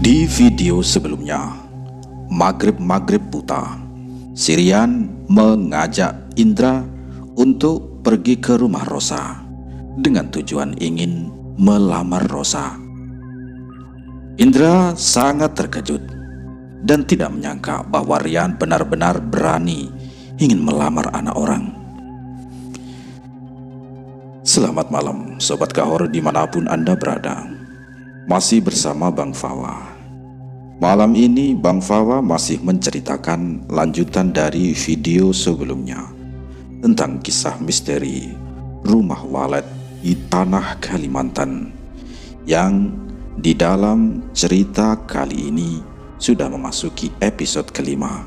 Di video sebelumnya, Maghrib buta, si Rian mengajak Indra untuk pergi ke rumah Rosa dengan tujuan ingin melamar Rosa. Indra sangat terkejut dan tidak menyangka bahwa Rian benar-benar berani ingin melamar anak orang. Selamat malam Sobat Kahor dimanapun Anda berada. Masih bersama Bang Fawa. Malam ini Bang Fawa masih menceritakan lanjutan dari video sebelumnya tentang kisah misteri rumah walet di tanah Kalimantan, yang di dalam cerita kali ini sudah memasuki episode kelima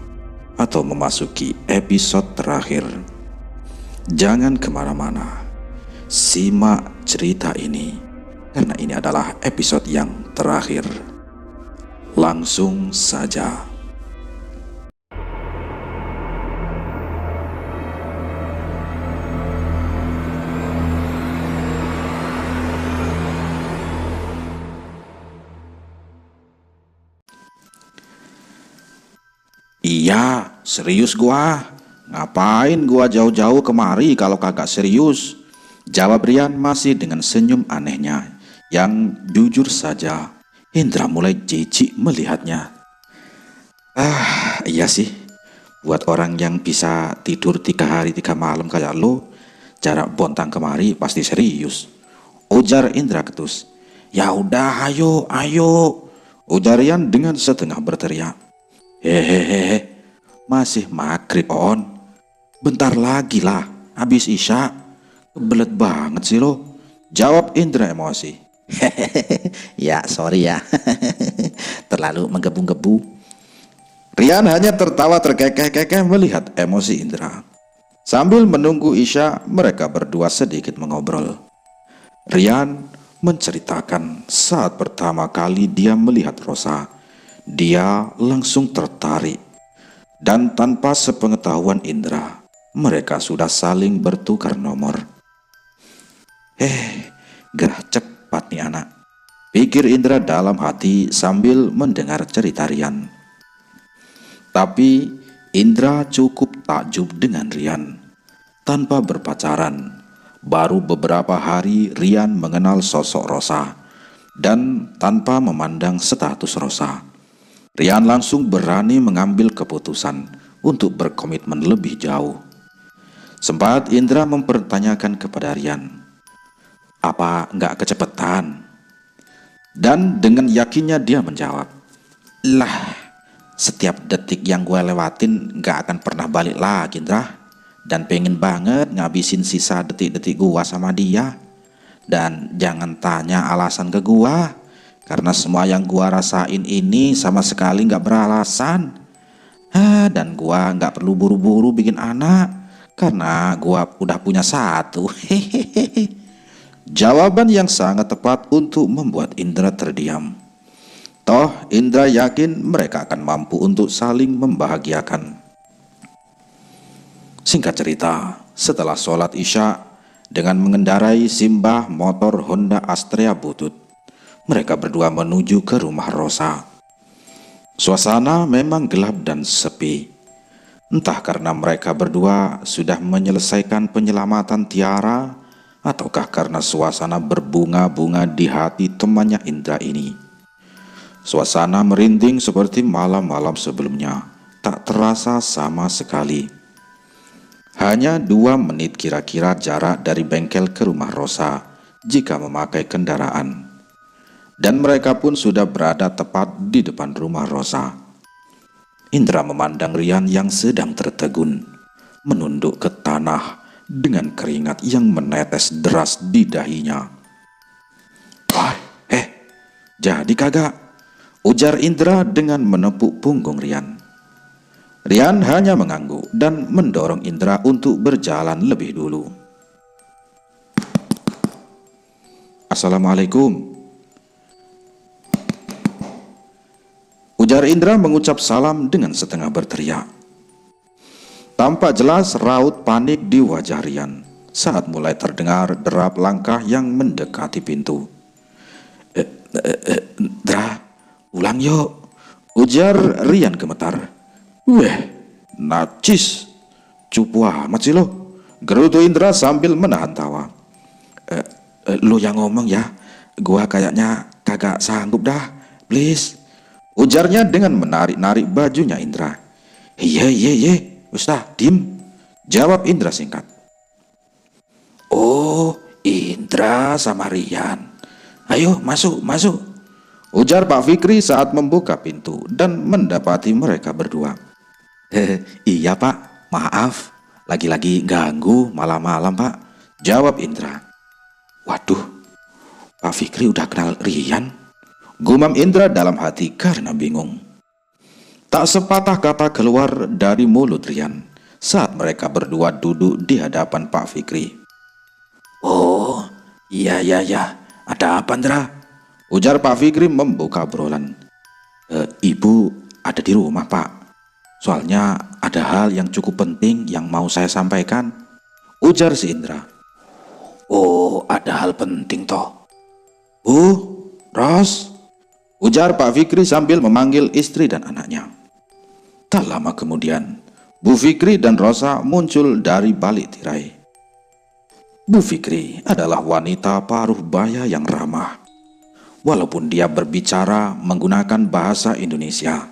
atau memasuki episode terakhir. Jangan kemana-mana, simak cerita ini karena ini adalah episode yang terakhir. Langsung saja. Iya, serius gua. Ngapain gua jauh-jauh kemari kalau kagak serius? Jawab Rian masih dengan senyum anehnya, yang jujur saja Indra mulai jijik melihatnya. Iya sih, buat orang yang bisa tidur 3 hari 3 malam kayak lo, jarak bontang kemari pasti serius, ujar Indra ketus. Ya udah, ayo, ujar Rian dengan setengah berteriak. Hehehe, masih maghrib on, bentar lagi lah habis isya. Kebelet banget sih lo, jawab Indra emosi. Ya sorry ya, terlalu menggebu-gebu. Rian hanya tertawa terkekeh-kekeh melihat emosi Indra. Sambil menunggu isya, mereka berdua sedikit mengobrol. Rian menceritakan saat pertama kali dia melihat Rosa, dia langsung tertarik. Dan tanpa sepengetahuan Indra, mereka sudah saling bertukar nomor. Gerah cepat nih anak, pikir Indra dalam hati sambil mendengar cerita Rian. Tapi Indra cukup takjub dengan Rian. Tanpa berpacaran, baru beberapa hari Rian mengenal sosok Rosa. Dan tanpa memandang status Rosa, Rian langsung berani mengambil keputusan untuk berkomitmen lebih jauh. Sempat Indra mempertanyakan kepada Rian, apa nggak kecepatan? Dan dengan yakinnya dia menjawab, lah, setiap detik yang gue lewatin nggak akan pernah balik lagi, Indra. Dan pengen banget ngabisin sisa detik-detik gue sama dia. Dan jangan tanya alasan ke gue, karena semua yang gue rasain ini sama sekali nggak beralasan. Dan gue nggak perlu buru-buru bikin anak, karena gue udah punya satu. Hehehe. Jawaban yang sangat tepat untuk membuat Indra terdiam. Toh Indra yakin mereka akan mampu untuk saling membahagiakan. Singkat cerita, setelah sholat isya, dengan mengendarai Simbah motor Honda Astrea butut, mereka berdua menuju ke rumah Rosa. Suasana memang gelap dan sepi. Entah karena mereka berdua sudah menyelesaikan penyelamatan Tiara, ataukah karena suasana berbunga-bunga di hati temannya Indra ini. Suasana merinding seperti malam-malam sebelumnya, tak terasa sama sekali. Hanya 2 menit kira-kira jarak dari bengkel ke rumah Rosa jika memakai kendaraan. Dan mereka pun sudah berada tepat di depan rumah Rosa. Indra memandang Rian yang sedang tertegun, menunduk ke tanah dengan keringat yang menetes deras di dahinya. Jadi kagak? Ujar Indra dengan menepuk punggung Rian. Rian hanya mengangguk dan mendorong Indra untuk berjalan lebih dulu. Assalamualaikum, ujar Indra mengucap salam dengan setengah berteriak. Tampak jelas raut panik di wajah Rian saat mulai terdengar derap langkah yang mendekati pintu. Dra, Pulang yuk, ujar Rian gemetar. Weh, najis, cupu amat sih lo, gerutu Indra sambil menahan tawa. Lo yang ngomong ya, gua kayaknya kagak sanggup dah, please, ujarnya dengan menarik-narik bajunya Indra. Iya, Ustaz, dim, jawab Indra singkat. Oh, Indra sama Rian. Ayo masuk, ujar Pak Fikri saat membuka pintu dan mendapati mereka berdua. Iya Pak, maaf, lagi-lagi ganggu malam-malam Pak, jawab Indra. Waduh, Pak Fikri udah kenal Rian, gumam Indra dalam hati karena bingung. Tak sepatah kata keluar dari mulut Rian saat mereka berdua duduk di hadapan Pak Fikri. Oh, iya, ada apa Indra? Ujar Pak Fikri membuka obrolan. Ibu ada di rumah Pak, soalnya ada hal yang cukup penting yang mau saya sampaikan, ujar si Indra. Oh, ada hal penting toh. Ros, ujar Pak Fikri sambil memanggil istri dan anaknya. Tak lama kemudian, Bu Fikri dan Rosa muncul dari balik tirai. Bu Fikri adalah wanita paruh baya yang ramah. Walaupun dia berbicara menggunakan bahasa Indonesia,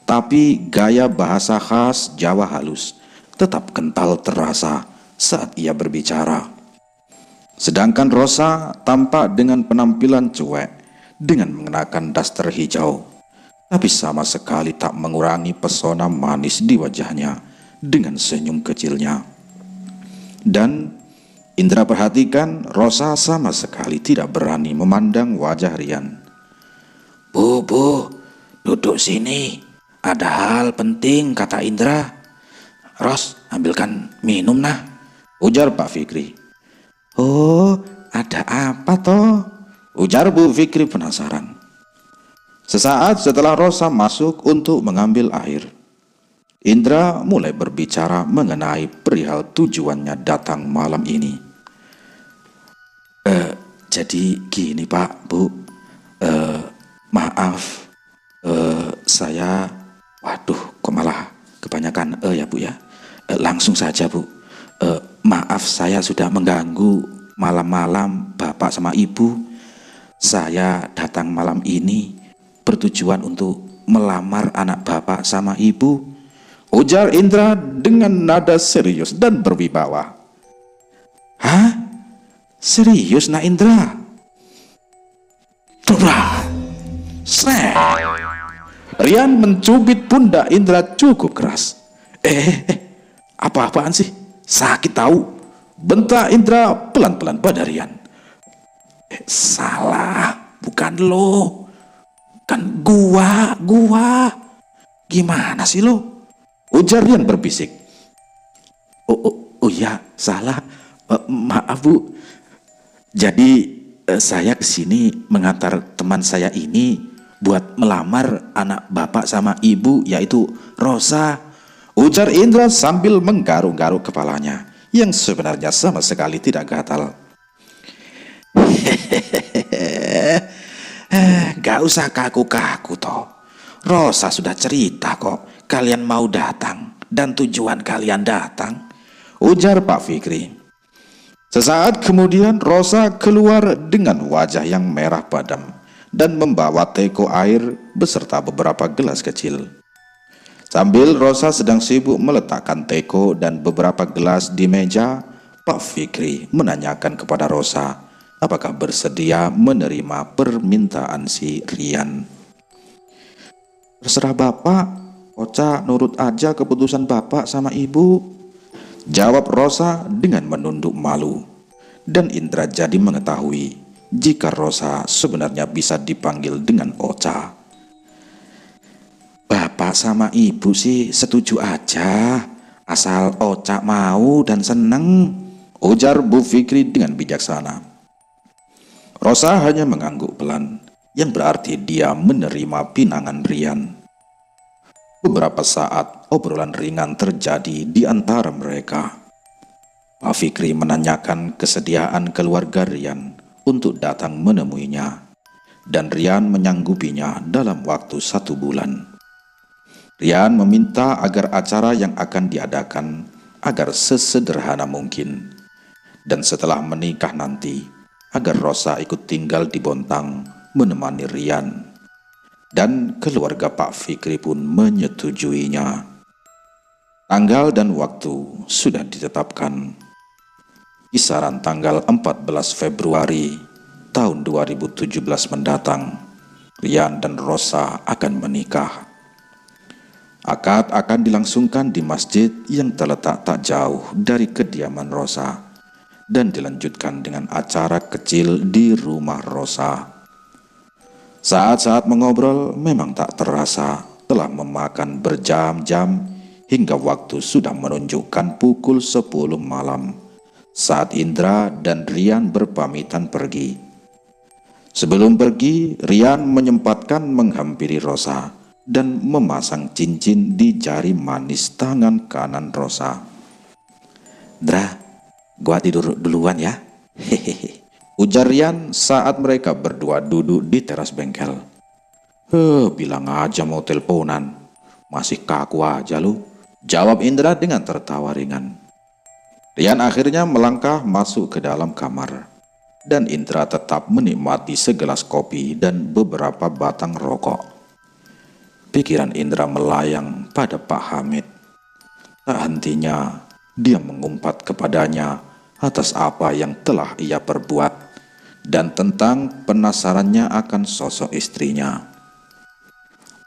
tapi gaya bahasa khas Jawa halus tetap kental terasa saat ia berbicara. Sedangkan Rosa tampak dengan penampilan cuek dengan mengenakan daster hijau, tapi sama sekali tak mengurangi pesona manis di wajahnya dengan senyum kecilnya. Dan Indra perhatikan Rosa sama sekali tidak berani memandang wajah Rian. Bu, duduk sini, ada hal penting, kata Indra. Ros, ambilkan minum nah, ujar Pak Fikri. Oh, ada apa toh? Ujar Bu Fikri penasaran. Sesaat setelah Rosa masuk untuk mengambil air, Indra mulai berbicara mengenai perihal tujuannya datang malam ini. Jadi gini Pak, Bu, maaf, saya, waduh kok malah kebanyakan ya Bu ya, langsung saja Bu. Maaf saya sudah mengganggu malam-malam Bapak sama Ibu. Saya datang malam ini bertujuan untuk melamar anak Bapak sama Ibu, ujar Indra dengan nada serius dan berwibawa. Hah? Serius nak Indra? Dora! Srek! Rian mencubit pundak Indra cukup keras. Apa-apaan sih? Sakit tahu, bentak Indra pelan-pelan pada Rian. Salah, bukan lo, kan gua. Gimana sih lo? Ujar Rian berbisik. Oh ya, salah. Maaf Bu. Jadi saya kesini mengantar teman saya ini buat melamar anak Bapak sama Ibu, yaitu Rosa, ujar Indra sambil menggaruk-garuk kepalanya yang sebenarnya sama sekali tidak gatal. Gak usah kaku-kaku toh. Rosa sudah cerita kok kalian mau datang dan tujuan kalian datang, ujar Pak Fikri. Sesaat kemudian Rosa keluar dengan wajah yang merah padam dan membawa teko air beserta beberapa gelas kecil. Sambil Rosa sedang sibuk meletakkan teko dan beberapa gelas di meja, Pak Fikri menanyakan kepada Rosa apakah bersedia menerima permintaan si Rian. Terserah Bapak, Ocha nurut aja keputusan Bapak sama Ibu, jawab Rosa dengan menunduk malu. Dan Indra jadi mengetahui jika Rosa sebenarnya bisa dipanggil dengan Ocha. Bapak sama Ibu sih setuju aja, asal Ocha mau dan seneng, ujar Bu Fikri dengan bijaksana. Rosa hanya mengangguk pelan, yang berarti dia menerima pinangan Rian. Beberapa saat obrolan ringan terjadi di antara mereka. Pak Fikri menanyakan kesediaan keluarga Rian untuk datang menemuinya, dan Rian menyanggupinya dalam waktu 1 bulan. Rian meminta agar acara yang akan diadakan agar sesederhana mungkin, dan setelah menikah nanti agar Rosa ikut tinggal di Bontang menemani Rian, dan keluarga Pak Fikri pun menyetujuinya. Tanggal dan waktu sudah ditetapkan. Kisaran tanggal 14 Februari tahun 2017 mendatang, Rian dan Rosa akan menikah. Akad akan dilangsungkan di masjid yang terletak tak jauh dari kediaman Rosa dan dilanjutkan dengan acara kecil di rumah Rosa. Saat-saat mengobrol memang tak terasa telah memakan berjam-jam hingga waktu sudah menunjukkan pukul 10 malam saat Indra dan Rian berpamitan pergi. Sebelum pergi, Rian menyempatkan menghampiri Rosa dan memasang cincin di jari manis tangan kanan Rosa. "Dra, gua tidur duluan ya." Hehehe, ujar Rian saat mereka berdua duduk di teras bengkel. Bilang aja mau teleponan, masih kaku aja lu," jawab Indra dengan tertawa ringan. Rian akhirnya melangkah masuk ke dalam kamar, dan Indra tetap menikmati segelas kopi dan beberapa batang rokok. Pikiran Indra melayang pada Pak Hamid. Tak hentinya dia mengumpat kepadanya atas apa yang telah ia perbuat dan tentang penasarannya akan sosok istrinya.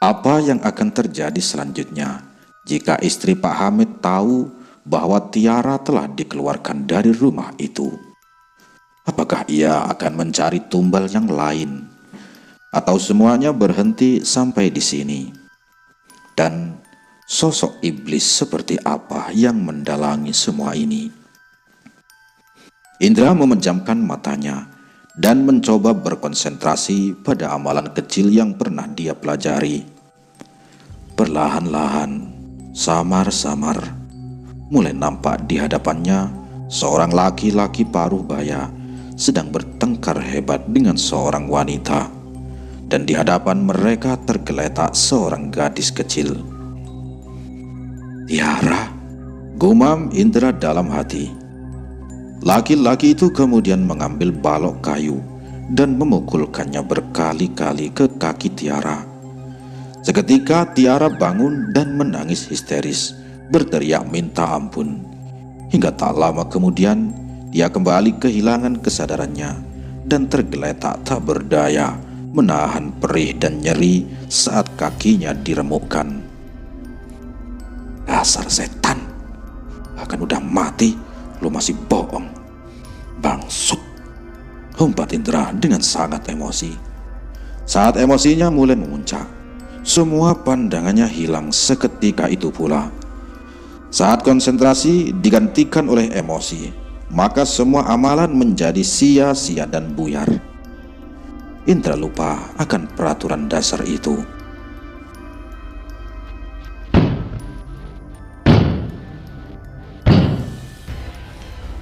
Apa yang akan terjadi selanjutnya jika istri Pak Hamid tahu bahwa Tiara telah dikeluarkan dari rumah itu? Apakah ia akan mencari tumbal yang lain? Atau semuanya berhenti sampai di sini? Dan sosok iblis seperti apa yang mendalangi semua ini? Indra memejamkan matanya dan mencoba berkonsentrasi pada amalan kecil yang pernah dia pelajari. Perlahan-lahan, samar-samar, mulai nampak di hadapannya seorang laki-laki paruh baya sedang bertengkar hebat dengan seorang wanita. Dan di hadapan mereka tergeletak seorang gadis kecil. "Tiara," gumam Indra dalam hati. Laki-laki itu kemudian mengambil balok kayu dan memukulkannya berkali-kali ke kaki Tiara. Seketika Tiara bangun dan menangis histeris, berteriak minta ampun. Hingga tak lama kemudian dia kembali kehilangan kesadarannya dan tergeletak tak berdaya, menahan perih dan nyeri saat kakinya diremukkan. "Dasar setan, akan udah mati, lu masih bohong, bangsut," humpat Indra dengan sangat emosi. Saat emosinya mulai memuncak, semua pandangannya hilang seketika itu pula. Saat konsentrasi digantikan oleh emosi, maka semua amalan menjadi sia-sia dan buyar. Indra lupa akan peraturan dasar itu.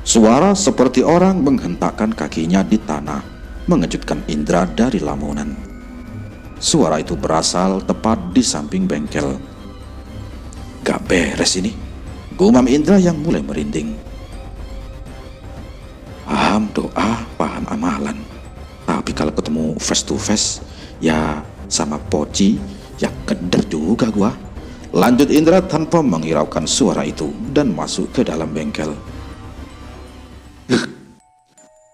Suara seperti orang menghentakkan kakinya di tanah mengejutkan Indra dari lamunan. Suara itu berasal tepat di samping bengkel. "Gak beres ini," gumam Indra yang mulai merinding. Paham doa, paham amalan, tapi kalau ketemu face to face, ya sama Poci, ya keder juga gua. Lanjut Indra tanpa menghiraukan suara itu dan masuk ke dalam bengkel.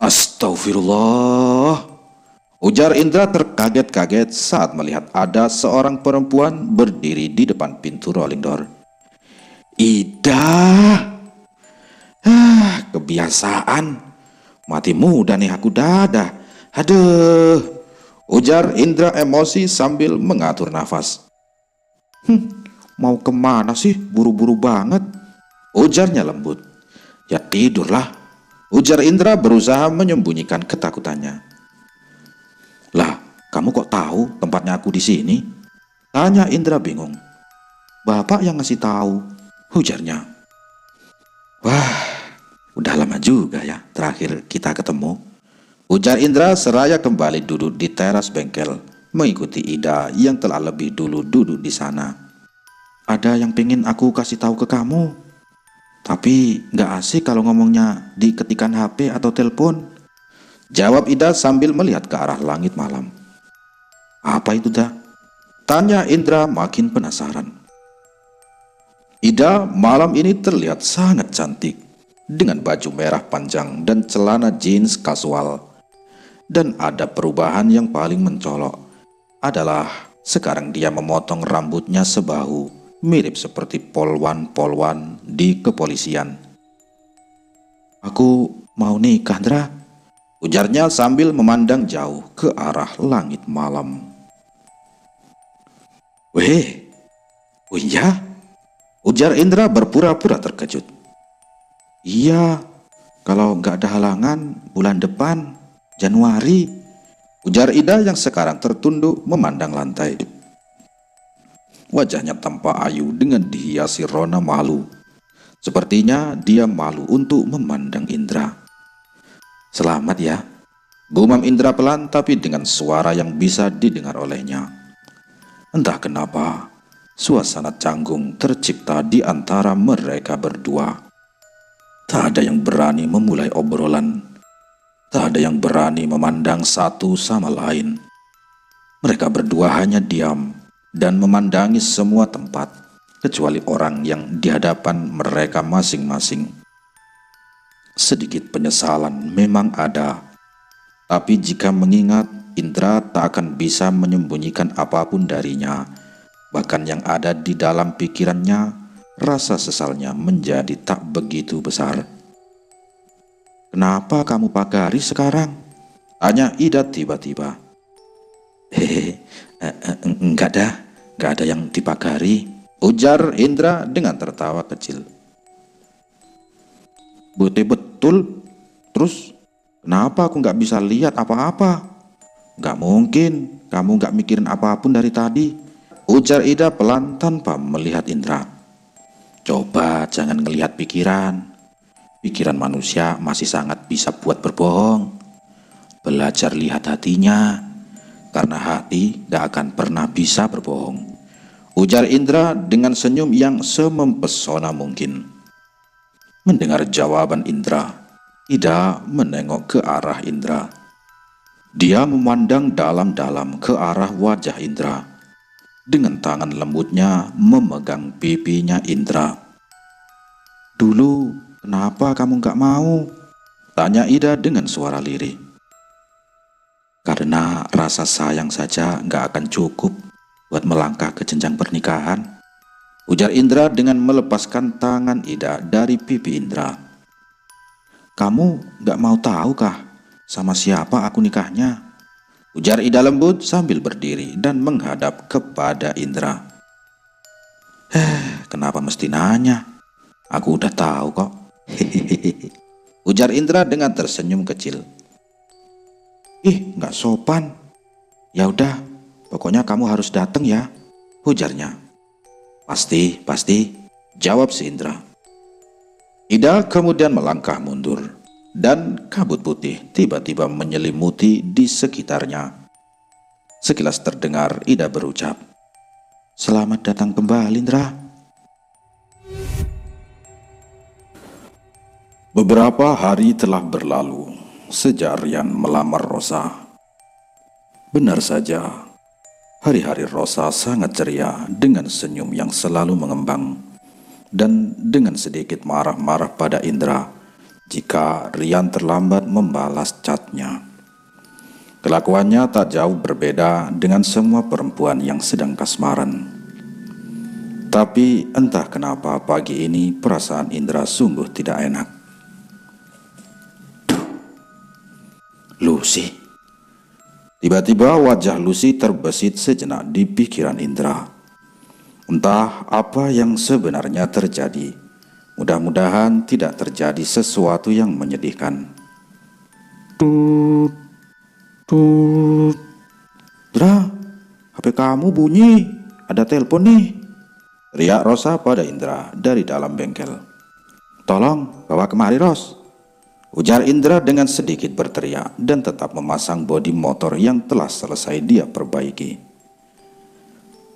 "Astagfirullah," ujar Indra terkaget-kaget saat melihat ada seorang perempuan berdiri di depan pintu rolling door. "Ida, kebiasaan. Mati muda nih aku, dadah. Aduh," ujar Indra emosi sambil mengatur nafas. "Mau kemana sih, buru-buru banget?" ujarnya lembut. "Ya tidurlah," ujar Indra berusaha menyembunyikan ketakutannya. "Lah, kamu kok tahu tempatnya aku di sini?" tanya Indra bingung. "Bapak yang ngasih tahu," ujarnya. "Wah, udah lama juga ya terakhir kita ketemu. ujar Indra seraya kembali duduk di teras bengkel, mengikuti Ida yang telah lebih dulu duduk di sana. Ada yang pengen aku kasih tahu ke kamu, tapi nggak asik kalau ngomongnya di ketikan HP atau telepon, jawab Ida sambil melihat ke arah langit malam. Apa itu dah? Tanya Indra makin penasaran. Ida malam ini terlihat sangat cantik dengan baju merah panjang dan celana jeans kasual. Dan ada perubahan yang paling mencolok adalah sekarang dia memotong rambutnya sebahu, mirip seperti polwan-polwan di kepolisian. Aku mau nikah, Indra, ujarnya sambil memandang jauh ke arah langit malam. Weh, oh iya? Ujar Indra berpura-pura terkejut. Iya, kalau nggak ada halangan bulan depan, Januari, ujar Ida yang sekarang tertunduk memandang lantai. Wajahnya tampak ayu dengan dihiasi rona malu. Sepertinya dia malu untuk memandang Indra. Selamat ya, gumam Indra pelan tapi dengan suara yang bisa didengar olehnya. Entah kenapa, suasana canggung tercipta di antara mereka berdua. Tak ada yang berani memulai obrolan. Tak ada yang berani memandang satu sama lain. Mereka berdua hanya diam dan memandangi semua tempat, kecuali orang yang di hadapan mereka masing-masing. Sedikit penyesalan memang ada, tapi jika mengingat, Indra tak akan bisa menyembunyikan apapun darinya. Bahkan yang ada di dalam pikirannya, rasa sesalnya menjadi tak begitu besar. Kenapa kamu pagari sekarang? Tanya Ida tiba-tiba. Hehehe, enggak ada yang dipagari, ujar Indra dengan tertawa kecil. Betul-betul, terus kenapa aku nggak bisa lihat apa-apa? Nggak mungkin, kamu nggak mikirin apapun dari tadi, ujar Ida pelan tanpa melihat Indra. Coba jangan ngelihat pikiran. Pikiran manusia masih sangat bisa buat berbohong. Belajar lihat hatinya, karena hati gak akan pernah bisa berbohong, ujar Indra dengan senyum yang semempesona mungkin. Mendengar jawaban Indra, Ida menengok ke arah Indra. Dia memandang dalam-dalam ke arah wajah Indra. Dengan tangan lembutnya memegang pipinya Indra. Dulu kenapa kamu gak mau? Tanya Ida dengan suara lirih. Karena rasa sayang saja gak akan cukup buat melangkah ke jenjang pernikahan, ujar Indra dengan melepaskan tangan Ida dari pipi Indra. Kamu gak mau tahu kah sama siapa aku nikahnya? Ujar Ida lembut sambil berdiri dan menghadap kepada Indra. Kenapa mesti nanya? Aku udah tahu kok. Hehehe, ujar Indra dengan tersenyum kecil. Ih, nggak sopan. Ya udah, pokoknya kamu harus datang ya, ujarnya. Pasti, jawab si Indra. Ida kemudian melangkah mundur dan kabut putih tiba-tiba menyelimuti di sekitarnya. Sekilas terdengar Ida berucap, "Selamat datang kembali, Indra." Beberapa hari telah berlalu sejak Rian melamar Rosa. Benar saja, hari-hari Rosa sangat ceria dengan senyum yang selalu mengembang dan dengan sedikit marah-marah pada Indra jika Rian terlambat membalas chatnya. Kelakuannya tak jauh berbeda dengan semua perempuan yang sedang kasmaran. Tapi entah kenapa pagi ini perasaan Indra sungguh tidak enak. Lucy. Tiba-tiba wajah Lucy terbesit sejenak di pikiran Indra. Entah apa yang sebenarnya terjadi. Mudah-mudahan tidak terjadi sesuatu yang menyedihkan. Tut, tut. Indra, HP kamu bunyi. Ada telepon nih. Teriak Rosa pada Indra dari dalam bengkel. Tolong bawa kemari, Ros. ujar Indra dengan sedikit berteriak dan tetap memasang bodi motor yang telah selesai dia perbaiki.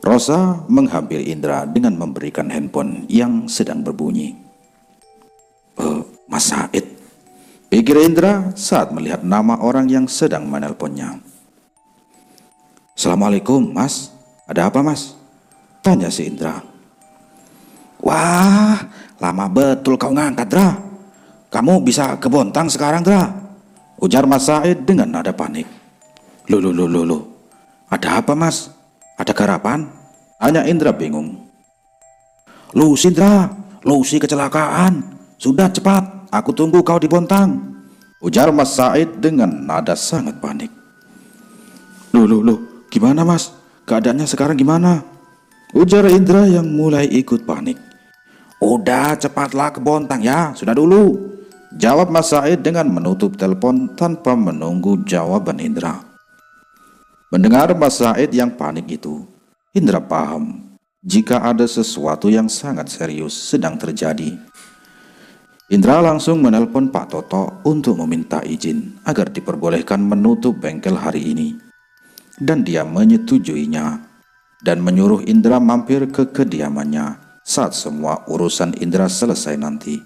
Rosa menghampiri Indra dengan memberikan handphone yang sedang berbunyi. Mas Said, pikir Indra saat melihat nama orang yang sedang menelponnya. Assalamualaikum mas, ada apa mas? Tanya si Indra. Wah, lama betul kau ngangkat Dra. Kamu bisa ke Bontang sekarang Dra, ujar Mas Said dengan nada panik. Loh, ada apa mas? Ada garapan? Tanya Indra bingung. Lucy Indra, Lucy kecelakaan. Sudah cepat, aku tunggu kau di Bontang, ujar Mas Said dengan nada sangat panik. Loh, gimana mas? Keadaannya sekarang gimana? Ujar Indra yang mulai ikut panik. Udah cepatlah ke Bontang ya, sudah dulu, jawab Mas Said dengan menutup telepon tanpa menunggu jawaban Indra. Mendengar Mas Said yang panik itu, Indra paham jika ada sesuatu yang sangat serius sedang terjadi. Indra langsung menelpon Pak Toto untuk meminta izin agar diperbolehkan menutup bengkel hari ini. Dan dia menyetujuinya dan menyuruh Indra mampir ke kediamannya saat semua urusan Indra selesai nanti.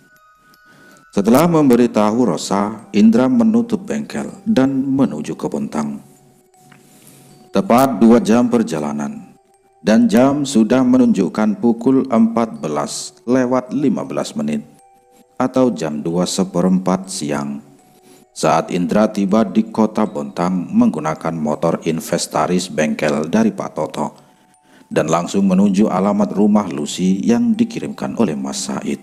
Setelah memberitahu Rosa, Indra menutup bengkel dan menuju ke Bontang. Tepat 2 jam perjalanan dan jam sudah menunjukkan pukul 14:15 atau jam 2:15 siang saat Indra tiba di kota Bontang menggunakan motor inventaris bengkel dari Pak Toto dan langsung menuju alamat rumah Lucy yang dikirimkan oleh Mas Said.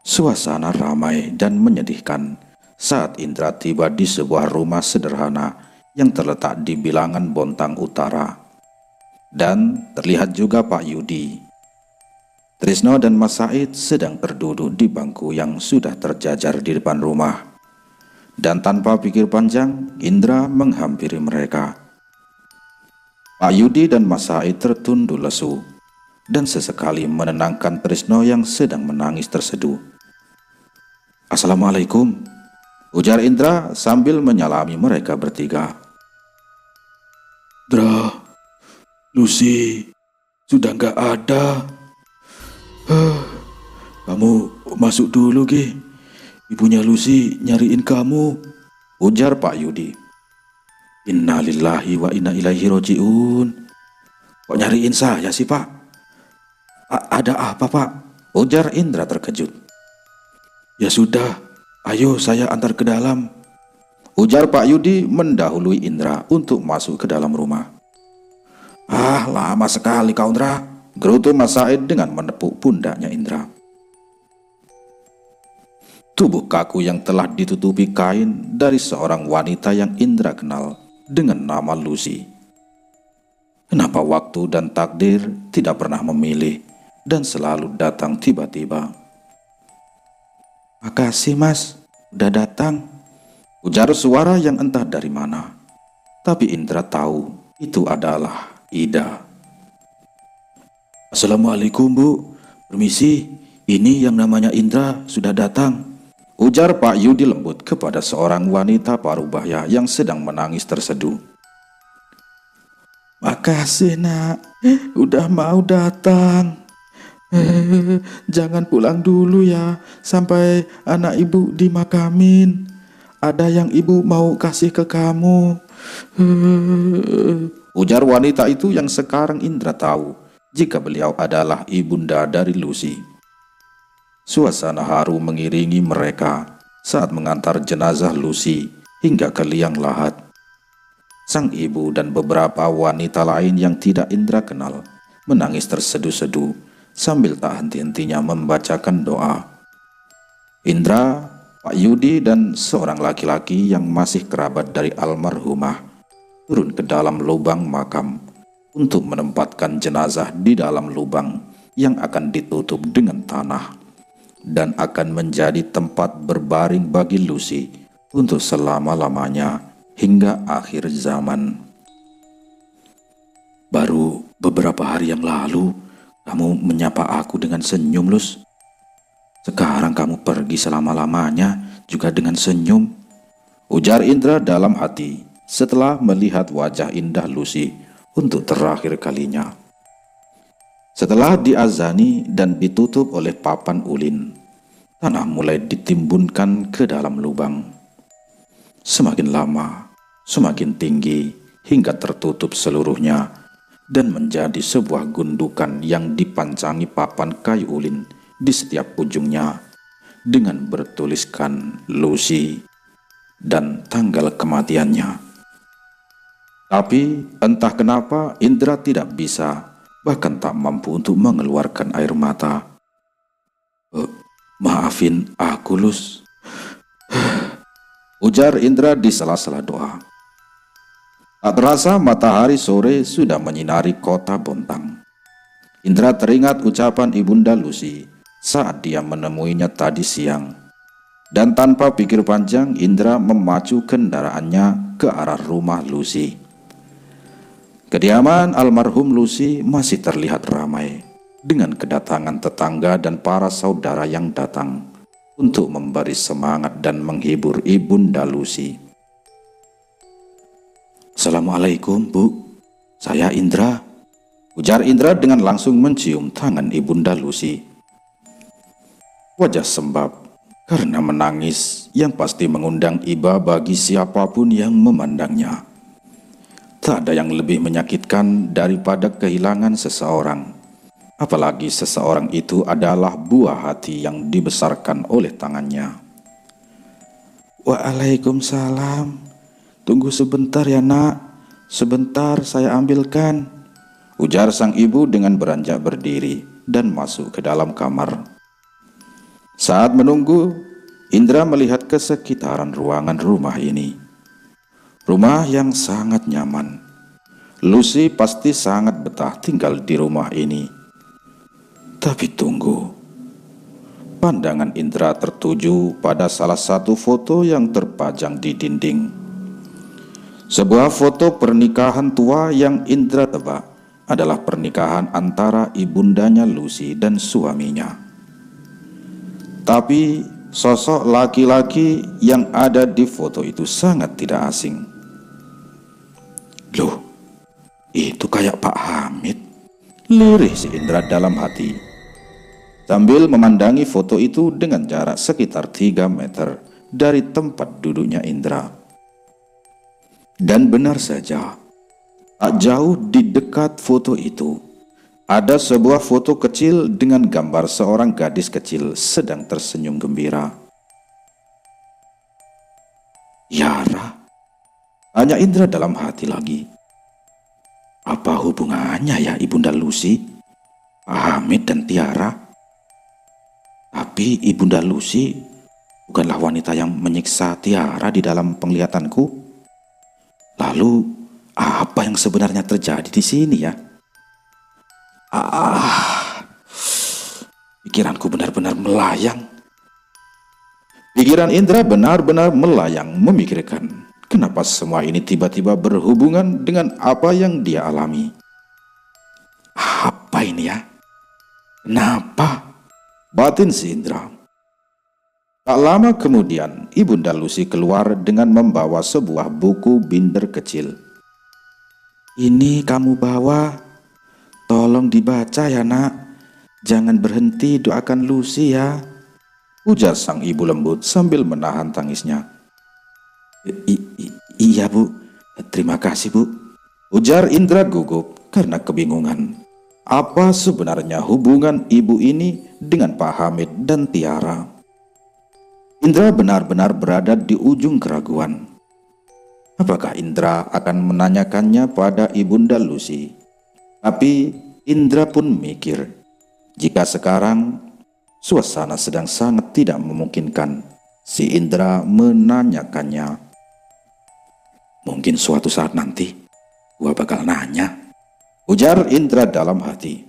Suasana ramai dan menyedihkan saat Indra tiba di sebuah rumah sederhana yang terletak di bilangan Bontang Utara. Dan terlihat juga Pak Yudi. Trisno dan Mas Said sedang berduduk di bangku yang sudah terjajar di depan rumah. Dan tanpa pikir panjang, Indra menghampiri mereka. Pak Yudi dan Mas Said tertunduk lesu dan sesekali menenangkan Trisno yang sedang menangis terseduh. Assalamualaikum, ujar Indra sambil menyalami mereka bertiga. Dra, Lucy sudah nggak ada. Kamu masuk dulu Ge, ibunya Lucy nyariin kamu, ujar Pak Yudi. Innalillahi wa inna ilaihi roji'un. Kok nyariin saya sih Pak? Ada apa Pak? Ujar Indra terkejut. Ya sudah, ayo saya antar ke dalam, ujar Pak Yudi mendahului Indra untuk masuk ke dalam rumah. Ah, lama sekali kau Indra, gerutu Mas Said dengan menepuk pundaknya Indra. Tubuh kaku yang telah ditutupi kain dari seorang wanita yang Indra kenal dengan nama Lucy. Kenapa waktu dan takdir tidak pernah memilih dan selalu datang tiba-tiba? Makasih mas, udah datang, ujar suara yang entah dari mana. Tapi Indra tahu itu adalah Ida. Assalamualaikum Bu, permisi, ini yang namanya Indra sudah datang, ujar Pak Yudi lembut kepada seorang wanita parubaya yang sedang menangis terseduh. Makasih nak, udah mau datang. Jangan pulang dulu ya sampai anak ibu dimakamin. Ada yang ibu mau kasih ke kamu, ujar wanita itu yang sekarang Indra tahu jika beliau adalah ibunda dari Lucy. Suasana haru mengiringi mereka saat mengantar jenazah Lucy hingga ke liang lahat. Sang ibu dan beberapa wanita lain yang tidak Indra kenal menangis terseduh-seduh sambil tak henti-hentinya membacakan doa. Indra, Pak Yudi dan seorang laki-laki yang masih kerabat dari almarhumah turun ke dalam lubang makam untuk menempatkan jenazah di dalam lubang yang akan ditutup dengan tanah dan akan menjadi tempat berbaring bagi Lucy untuk selama-lamanya hingga akhir zaman. Baru beberapa hari yang lalu kamu menyapa aku dengan senyum, Lus. Sekarang kamu pergi selama-lamanya juga dengan senyum, ujar Indra dalam hati setelah melihat wajah indah Lucy untuk terakhir kalinya. Setelah diazani dan ditutup oleh papan ulin, tanah mulai ditimbunkan ke dalam lubang. Semakin lama, semakin tinggi hingga tertutup seluruhnya dan menjadi sebuah gundukan yang dipancangi papan kayu ulin di setiap ujungnya dengan bertuliskan Lucy dan tanggal kematiannya. Tapi entah kenapa Indra tidak bisa, bahkan tak mampu untuk mengeluarkan air mata. Maafin aku, Lus, ujar Indra di sela-sela doa. Tak terasa matahari sore sudah menyinari kota Bontang. Indra teringat ucapan Ibunda Lucy saat dia menemuinya tadi siang. Dan tanpa pikir panjang, Indra memacu kendaraannya ke arah rumah Lucy. Kediaman almarhum Lucy masih terlihat ramai dengan kedatangan tetangga dan para saudara yang datang untuk memberi semangat dan menghibur Ibunda Lucy. Assalamualaikum, Bu. Saya Indra, ujar Indra dengan langsung mencium tangan Ibunda Lucy. Wajah sembab karena menangis yang pasti mengundang iba bagi siapapun yang memandangnya. Tak ada yang lebih menyakitkan daripada kehilangan seseorang, apalagi seseorang itu adalah buah hati yang dibesarkan oleh tangannya. Waalaikumsalam. Tunggu sebentar ya, Nak. Sebentar saya ambilkan, ujar sang ibu dengan beranjak berdiri dan masuk ke dalam kamar. Saat menunggu, Indra melihat ke sekitaran ruangan rumah ini. Rumah yang sangat nyaman. Lucy pasti sangat betah tinggal di rumah ini. Tapi tunggu. Pandangan Indra tertuju pada salah satu foto yang terpajang di dinding. Sebuah foto pernikahan tua yang Indra tebak adalah pernikahan antara ibundanya Lucy dan suaminya. Tapi sosok laki-laki yang ada di foto itu sangat tidak asing. Loh, itu kayak Pak Hamid, lirih si Indra dalam hati, sambil memandangi foto itu dengan jarak sekitar 3 meter dari tempat duduknya Indra. Dan benar saja, tak jauh di dekat foto itu, ada sebuah foto kecil dengan gambar seorang gadis kecil sedang tersenyum gembira. Yara, tanya Indra dalam hati lagi. Apa hubungannya ya Ibunda Lucy, Pak Hamid dan Tiara? Tapi Ibunda Lucy bukanlah wanita yang menyiksa Tiara di dalam penglihatanku. Lalu apa yang sebenarnya terjadi di sini ya? Pikiranku benar-benar melayang. Pikiran Indra benar-benar melayang memikirkan kenapa semua ini tiba-tiba berhubungan dengan apa yang dia alami. Apa ini ya? Kenapa? Batin si Indra. Tak lama kemudian, Ibunda Lucy keluar dengan membawa sebuah buku binder kecil. Ini kamu bawa, tolong dibaca ya, Nak. Jangan berhenti doakan Lucy ya, ujar sang ibu lembut sambil menahan tangisnya. Iya, Bu. Terima kasih, Bu, ujar Indra gugup karena kebingungan. Apa sebenarnya hubungan ibu ini dengan Pak Hamid dan Tiara? Indra benar-benar berada di ujung keraguan. Apakah Indra akan menanyakannya pada Ibunda Lucy? Tapi Indra pun mikir, jika sekarang suasana sedang sangat tidak memungkinkan si Indra menanyakannya. Mungkin suatu saat nanti gua bakal nanya, ujar Indra dalam hati.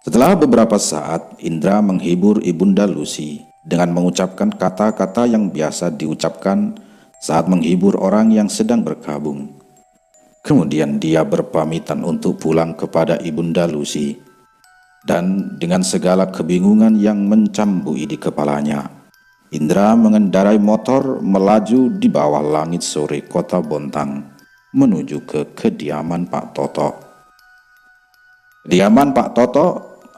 Setelah beberapa saat, Indra menghibur Ibunda Lucy dengan mengucapkan kata-kata yang biasa diucapkan saat menghibur orang yang sedang berkabung. Kemudian dia berpamitan untuk pulang kepada Ibunda Lucy. Dan dengan segala kebingungan yang mencambui di kepalanya, Indra mengendarai motor melaju di bawah langit sore kota Bontang menuju ke kediaman Pak Toto. Kediaman Pak Toto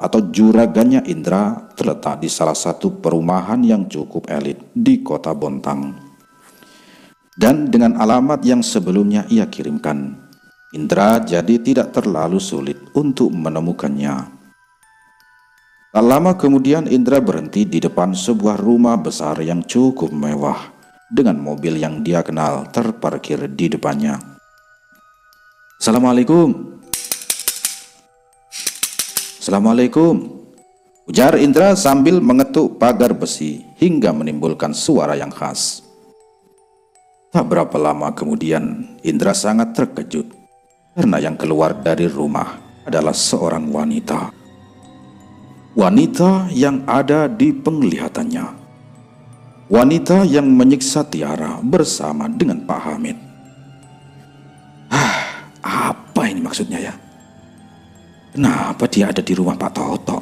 atau juragannya Indra terletak di salah satu perumahan yang cukup elit di kota Bontang. Dan dengan alamat yang sebelumnya ia kirimkan, Indra jadi tidak terlalu sulit untuk menemukannya. Tak lama kemudian Indra berhenti di depan sebuah rumah besar yang cukup mewah dengan mobil yang dia kenal terparkir di depannya. "Assalamualaikum." "Assalamualaikum," ujar Indra sambil mengetuk pagar besi hingga menimbulkan suara yang khas. Tak berapa lama kemudian Indra sangat terkejut karena yang keluar dari rumah adalah seorang wanita. Wanita yang ada di penglihatannya. Wanita yang menyiksa Tiara bersama dengan Pak Hamid. Apa ini maksudnya ya? Kenapa dia ada di rumah Pak Toto?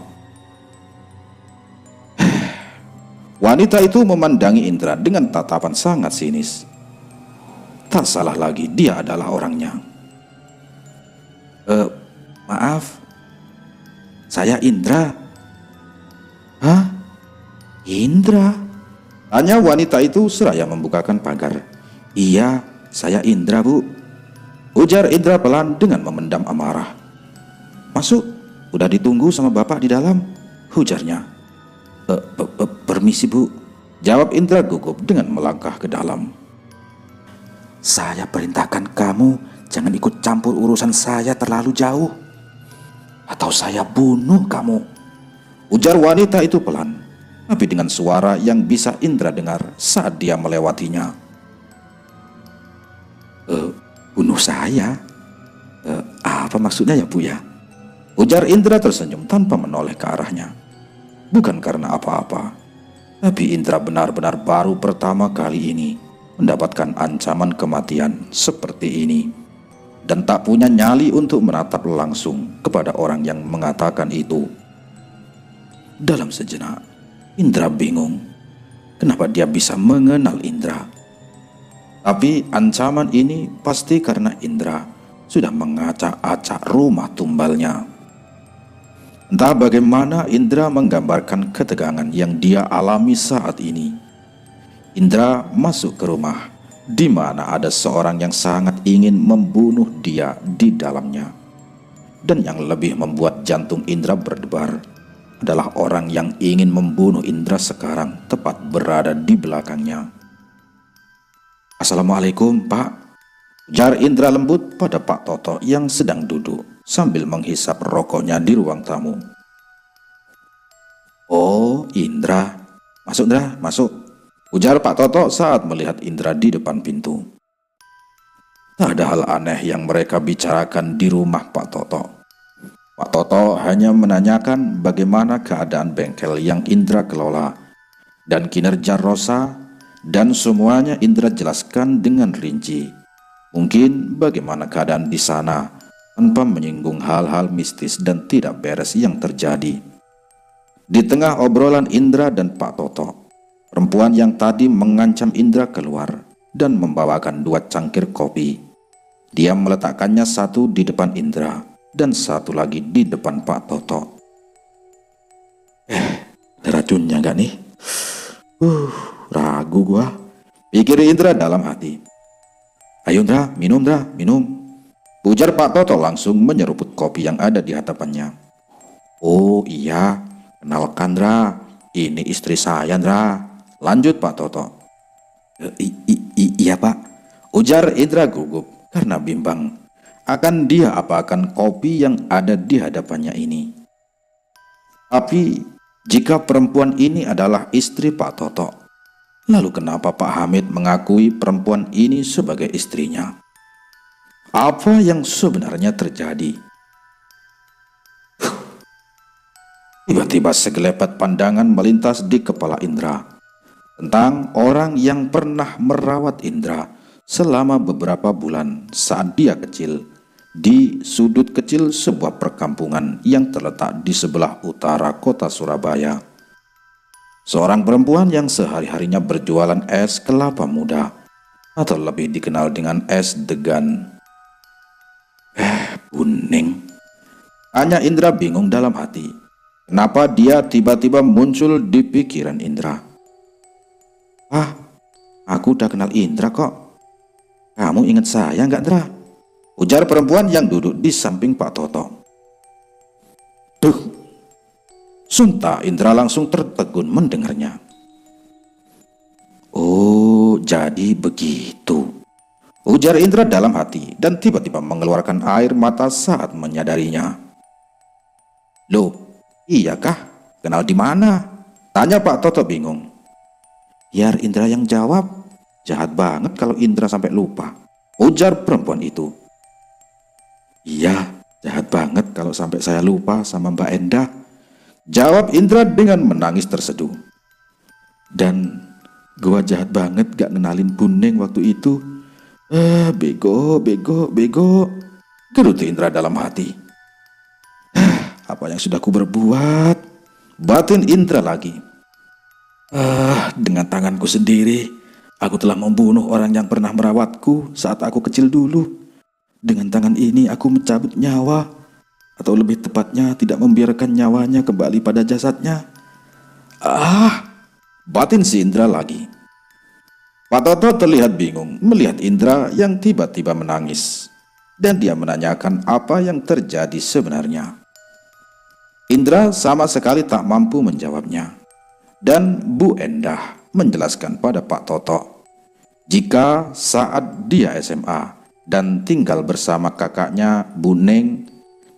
Wanita itu memandangi Indra dengan tatapan sangat sinis. Tak salah lagi, dia adalah orangnya. Maaf, saya Indra." "Hah? Indra?" tanya wanita itu seraya membukakan pagar. "Iya, saya Indra, Bu," ujar Indra pelan dengan memendam amarah. "Masuk, udah ditunggu sama bapak di dalam," ujarnya. Permisi, Bu," jawab Indra gugup dengan melangkah ke dalam. "Saya perintahkan kamu jangan ikut campur urusan saya terlalu jauh, atau saya bunuh kamu," ujar wanita itu pelan, tapi dengan suara yang bisa Indra dengar saat dia melewatinya. Bunuh saya? Apa maksudnya ya, Bu ya?" ujar Indra tersenyum tanpa menoleh ke arahnya. Bukan karena apa-apa, tapi Indra benar-benar baru pertama kali ini mendapatkan ancaman kematian seperti ini, dan tak punya nyali untuk menatap langsung kepada orang yang mengatakan itu. Dalam sejenak, Indra bingung kenapa dia bisa mengenal Indra. Tapi ancaman ini pasti karena Indra sudah mengacak-acak rumah tumbalnya. Entah bagaimana Indra menggambarkan ketegangan yang dia alami saat ini. Indra masuk ke rumah di mana ada seorang yang sangat ingin membunuh dia di dalamnya. Dan yang lebih membuat jantung Indra berdebar adalah orang yang ingin membunuh Indra sekarang tepat berada di belakangnya. "Assalamualaikum, Pak," ujar Indra lembut pada Pak Toto yang sedang duduk sambil menghisap rokoknya di ruang tamu. "Oh, Indra. Masuk, Indra, masuk," ujar Pak Toto saat melihat Indra di depan pintu. Tak ada hal aneh yang mereka bicarakan di rumah Pak Toto. Pak Toto hanya menanyakan bagaimana keadaan bengkel yang Indra kelola dan kinerja Rosa, dan semuanya Indra jelaskan dengan rinci. Mungkin bagaimana keadaan di sana tanpa menyinggung hal-hal mistis dan tidak beres yang terjadi. Di tengah obrolan Indra dan Pak Toto, perempuan yang tadi mengancam Indra keluar dan membawakan 2 cangkir kopi. Dia meletakkannya satu di depan Indra dan satu lagi di depan Pak Toto. Ada racunnya gak nih? Ragu gua, pikir Indra dalam hati. "Ayo Indra, minum Indra, minum," ujar Pak Toto langsung menyeruput kopi yang ada di hadapannya. "Oh iya, kenalkan Indra, ini istri saya Indra," lanjut Pak Toto. Iya Pak," ujar Indra gugup karena bimbang akan dia apakan kopi yang ada di hadapannya ini. Tapi jika perempuan ini adalah istri Pak Toto, lalu kenapa Pak Hamid mengakui perempuan ini sebagai istrinya? Apa yang sebenarnya terjadi? Tiba-tiba segelepat pandangan melintas di kepala Indra tentang orang yang pernah merawat Indra selama beberapa bulan saat dia kecil di sudut kecil sebuah perkampungan yang terletak di sebelah utara kota Surabaya. seorang perempuan yang sehari-harinya berjualan es kelapa muda, atau lebih dikenal dengan es degan. Buning. Hanya Indra bingung dalam hati. Kenapa dia tiba-tiba muncul di pikiran Indra? Aku udah kenal Indra kok. Kamu ingat saya nggak, Indra? Ujar perempuan yang duduk di samping Pak Toto. Duh, sontak Indra langsung tertegun mendengarnya. Oh, jadi begitu, ujar Indra dalam hati dan tiba-tiba mengeluarkan air mata saat menyadarinya. Loh, iyakah? Kenal di mana? Tanya Pak Toto bingung. Biar Indra yang jawab. Jahat banget kalau Indra sampai lupa, ujar perempuan itu. Iya, jahat banget kalau sampai saya lupa sama Mbak Endah, jawab Indra dengan menangis terseduh. Dan gua jahat banget gak ngenalin Buning waktu itu. Bego, gerutu Indra dalam hati. Apa yang sudah ku berbuat, batin Indra lagi. Dengan tanganku sendiri, aku telah membunuh orang yang pernah merawatku saat aku kecil dulu. Dengan tangan ini aku mencabut nyawa, atau lebih tepatnya tidak membiarkan nyawanya kembali pada jasadnya. Batin si Indra lagi. Pak Toto terlihat bingung melihat Indra yang tiba-tiba menangis, dan dia menanyakan apa yang terjadi sebenarnya. Indra sama sekali tak mampu menjawabnya, dan Bu Endah menjelaskan pada Pak Toto jika saat dia SMA dan tinggal bersama kakaknya Buning,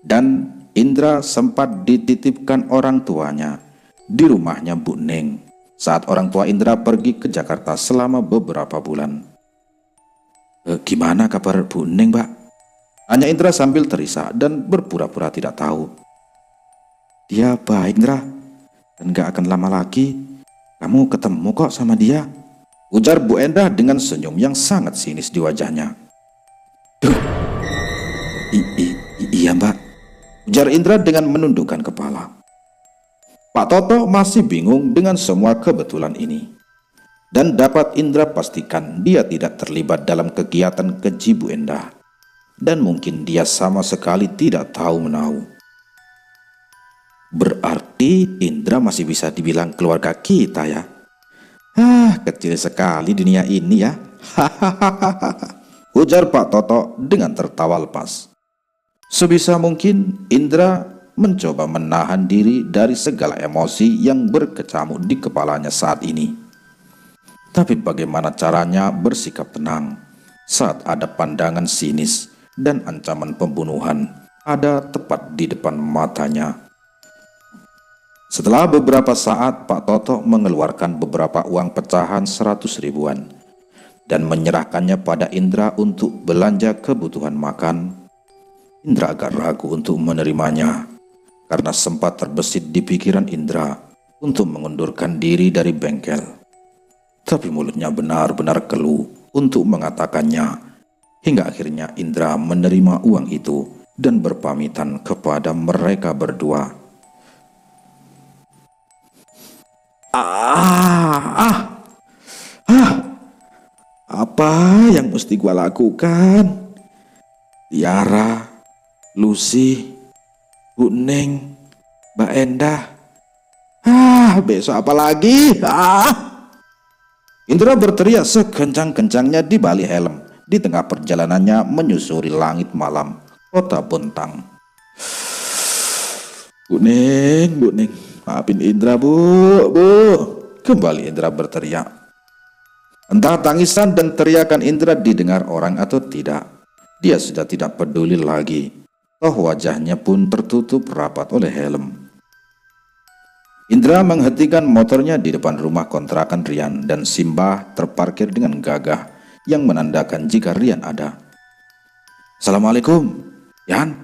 dan Indra sempat dititipkan orang tuanya di rumahnya Buning saat orang tua Indra pergi ke Jakarta selama beberapa bulan. Gimana kabar Buning, Mbak? Tanya Indra sambil terisak dan berpura-pura tidak tahu. Dia baik, Indra, dan gak akan lama lagi kamu ketemu kok sama dia, ujar Bu Endah dengan senyum yang sangat sinis di wajahnya. Duh, iya Mbak, ujar Indra dengan menundukkan kepala. Pak Toto masih bingung dengan semua kebetulan ini, dan dapat Indra pastikan dia tidak terlibat dalam kegiatan keji Bu Endah, dan mungkin dia sama sekali tidak tahu menahu. Berarti Indra masih bisa dibilang keluarga kita ya. Kecil sekali dunia ini ya. Ujar Pak Toto dengan tertawa lepas. Sebisa mungkin Indra mencoba menahan diri dari segala emosi yang berkecamuk di kepalanya saat ini. Tapi bagaimana caranya bersikap tenang saat ada pandangan sinis dan ancaman pembunuhan ada tepat di depan matanya. Setelah beberapa saat, Pak Toto mengeluarkan beberapa uang pecahan 100 ribuan dan menyerahkannya pada Indra untuk belanja kebutuhan makan. Indra agak ragu untuk menerimanya karena sempat terbesit di pikiran Indra untuk mengundurkan diri dari bengkel. Tapi mulutnya benar-benar keluh untuk mengatakannya, hingga akhirnya Indra menerima uang itu dan berpamitan kepada mereka berdua. Apa yang mesti gua lakukan? Tiara, Lucy, Buning, Mbak Endah. Besok apa lagi? Indra berteriak sekencang-kencangnya di balik helm di tengah perjalanannya menyusuri langit malam kota Bontang. Buning, maafin Indra bu. Kembali Indra berteriak. Entah tangisan dan teriakan Indra didengar orang atau tidak, dia sudah tidak peduli lagi. Toh wajahnya pun tertutup rapat oleh helm. Indra menghentikan motornya di depan rumah kontrakan Rian, dan Simbah terparkir dengan gagah yang menandakan jika Rian ada. Assalamualaikum, Yan,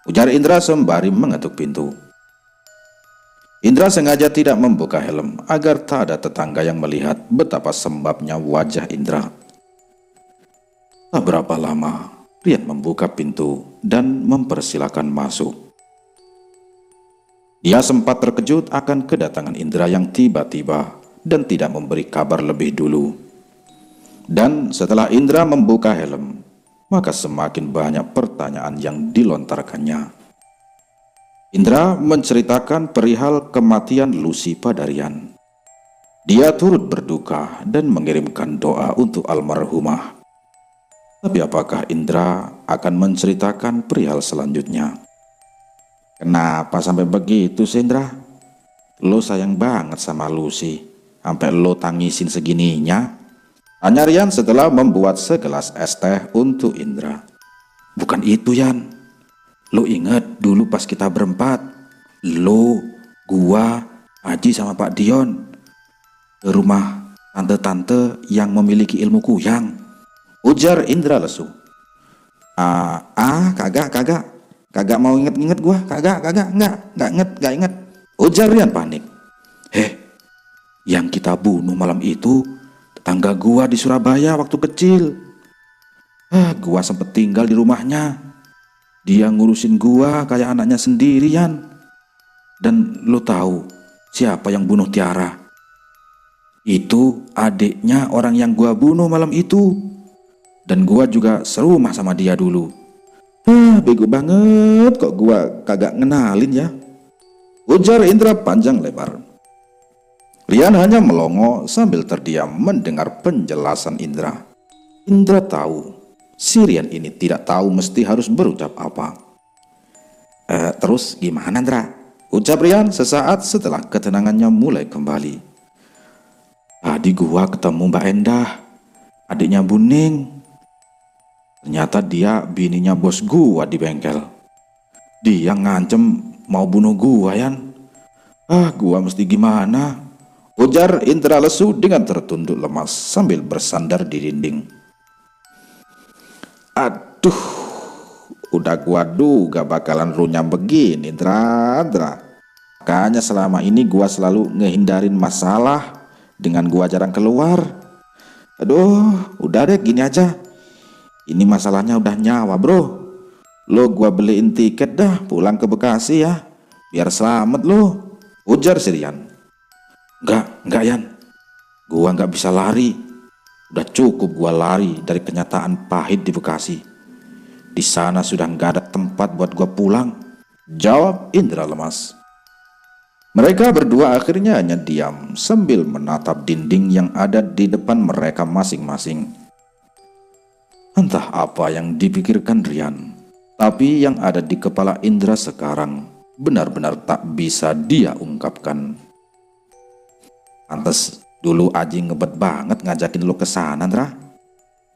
ujar Indra sembari mengetuk pintu. Indra sengaja tidak membuka helm agar tak ada tetangga yang melihat betapa sembabnya wajah Indra. Tak berapa lama, Rian membuka pintu dan mempersilakan masuk. Dia sempat terkejut akan kedatangan Indra yang tiba-tiba dan tidak memberi kabar lebih dulu. Dan setelah Indra membuka helm, maka semakin banyak pertanyaan yang dilontarkannya. Indra menceritakan perihal kematian Lucy pada Rian. Dia turut berduka dan mengirimkan doa untuk almarhumah. Tapi apakah Indra akan menceritakan perihal selanjutnya? Kenapa sampai begitu sih, Indra? Lo sayang banget sama Lucy, sampai lo tangisin segininya? Tanya Rian setelah membuat segelas es teh untuk Indra. Bukan itu, Yan. Lo inget dulu pas kita berempat, lo, gua, Aji sama Pak Dion ke rumah tante-tante yang memiliki ilmu kuyang, ujar Indra lesu. Kagak mau inget-inget gua, nggak inget, ujar Rian panik. Yang kita bunuh malam itu tetangga gua di Surabaya waktu kecil. Gua sempet tinggal di rumahnya. Dia ngurusin gua kayak anaknya sendirian. Dan lo tahu siapa yang bunuh Tiara? Itu adiknya orang yang gua bunuh malam itu. Dan gua juga serumah sama dia dulu. Bego banget kok gua kagak ngenalin ya, ujar Indra panjang lebar. Rian hanya melongo sambil terdiam mendengar penjelasan Indra. Indra tahu si Rian ini tidak tahu mesti harus berucap apa. Terus gimana, Indra? Ucap Rian sesaat setelah ketenangannya mulai kembali. Tadi gua ketemu Mbak Endah, adiknya Buning. Ternyata dia bininya bos gua di bengkel. Dia ngancem mau bunuh gua, Yan. Gua mesti gimana? Ujar Indra lesu dengan tertunduk lemas sambil bersandar di dinding. Aduh, udah gua duga bakalan runyam begini, Indra. Makanya selama ini gua selalu ngehindarin masalah dengan gua jarang keluar. Aduh, udah deh gini aja. Ini masalahnya udah nyawa, bro. Lo gua beliin tiket dah pulang ke Bekasi ya, biar selamat lo, ujar si Rian. Enggak Yan, gua nggak bisa lari. Udah cukup gua lari dari kenyataan pahit di Bekasi. Di sana sudah nggak ada tempat buat gua pulang, jawab Indra lemas. Mereka berdua akhirnya hanya diam sambil menatap dinding yang ada di depan mereka masing-masing. Entah apa yang dipikirkan Rian, tapi yang ada di kepala Indra sekarang benar-benar tak bisa dia ungkapkan. Pantes dulu Aji ngebet banget ngajakin lu ke sana, Indra.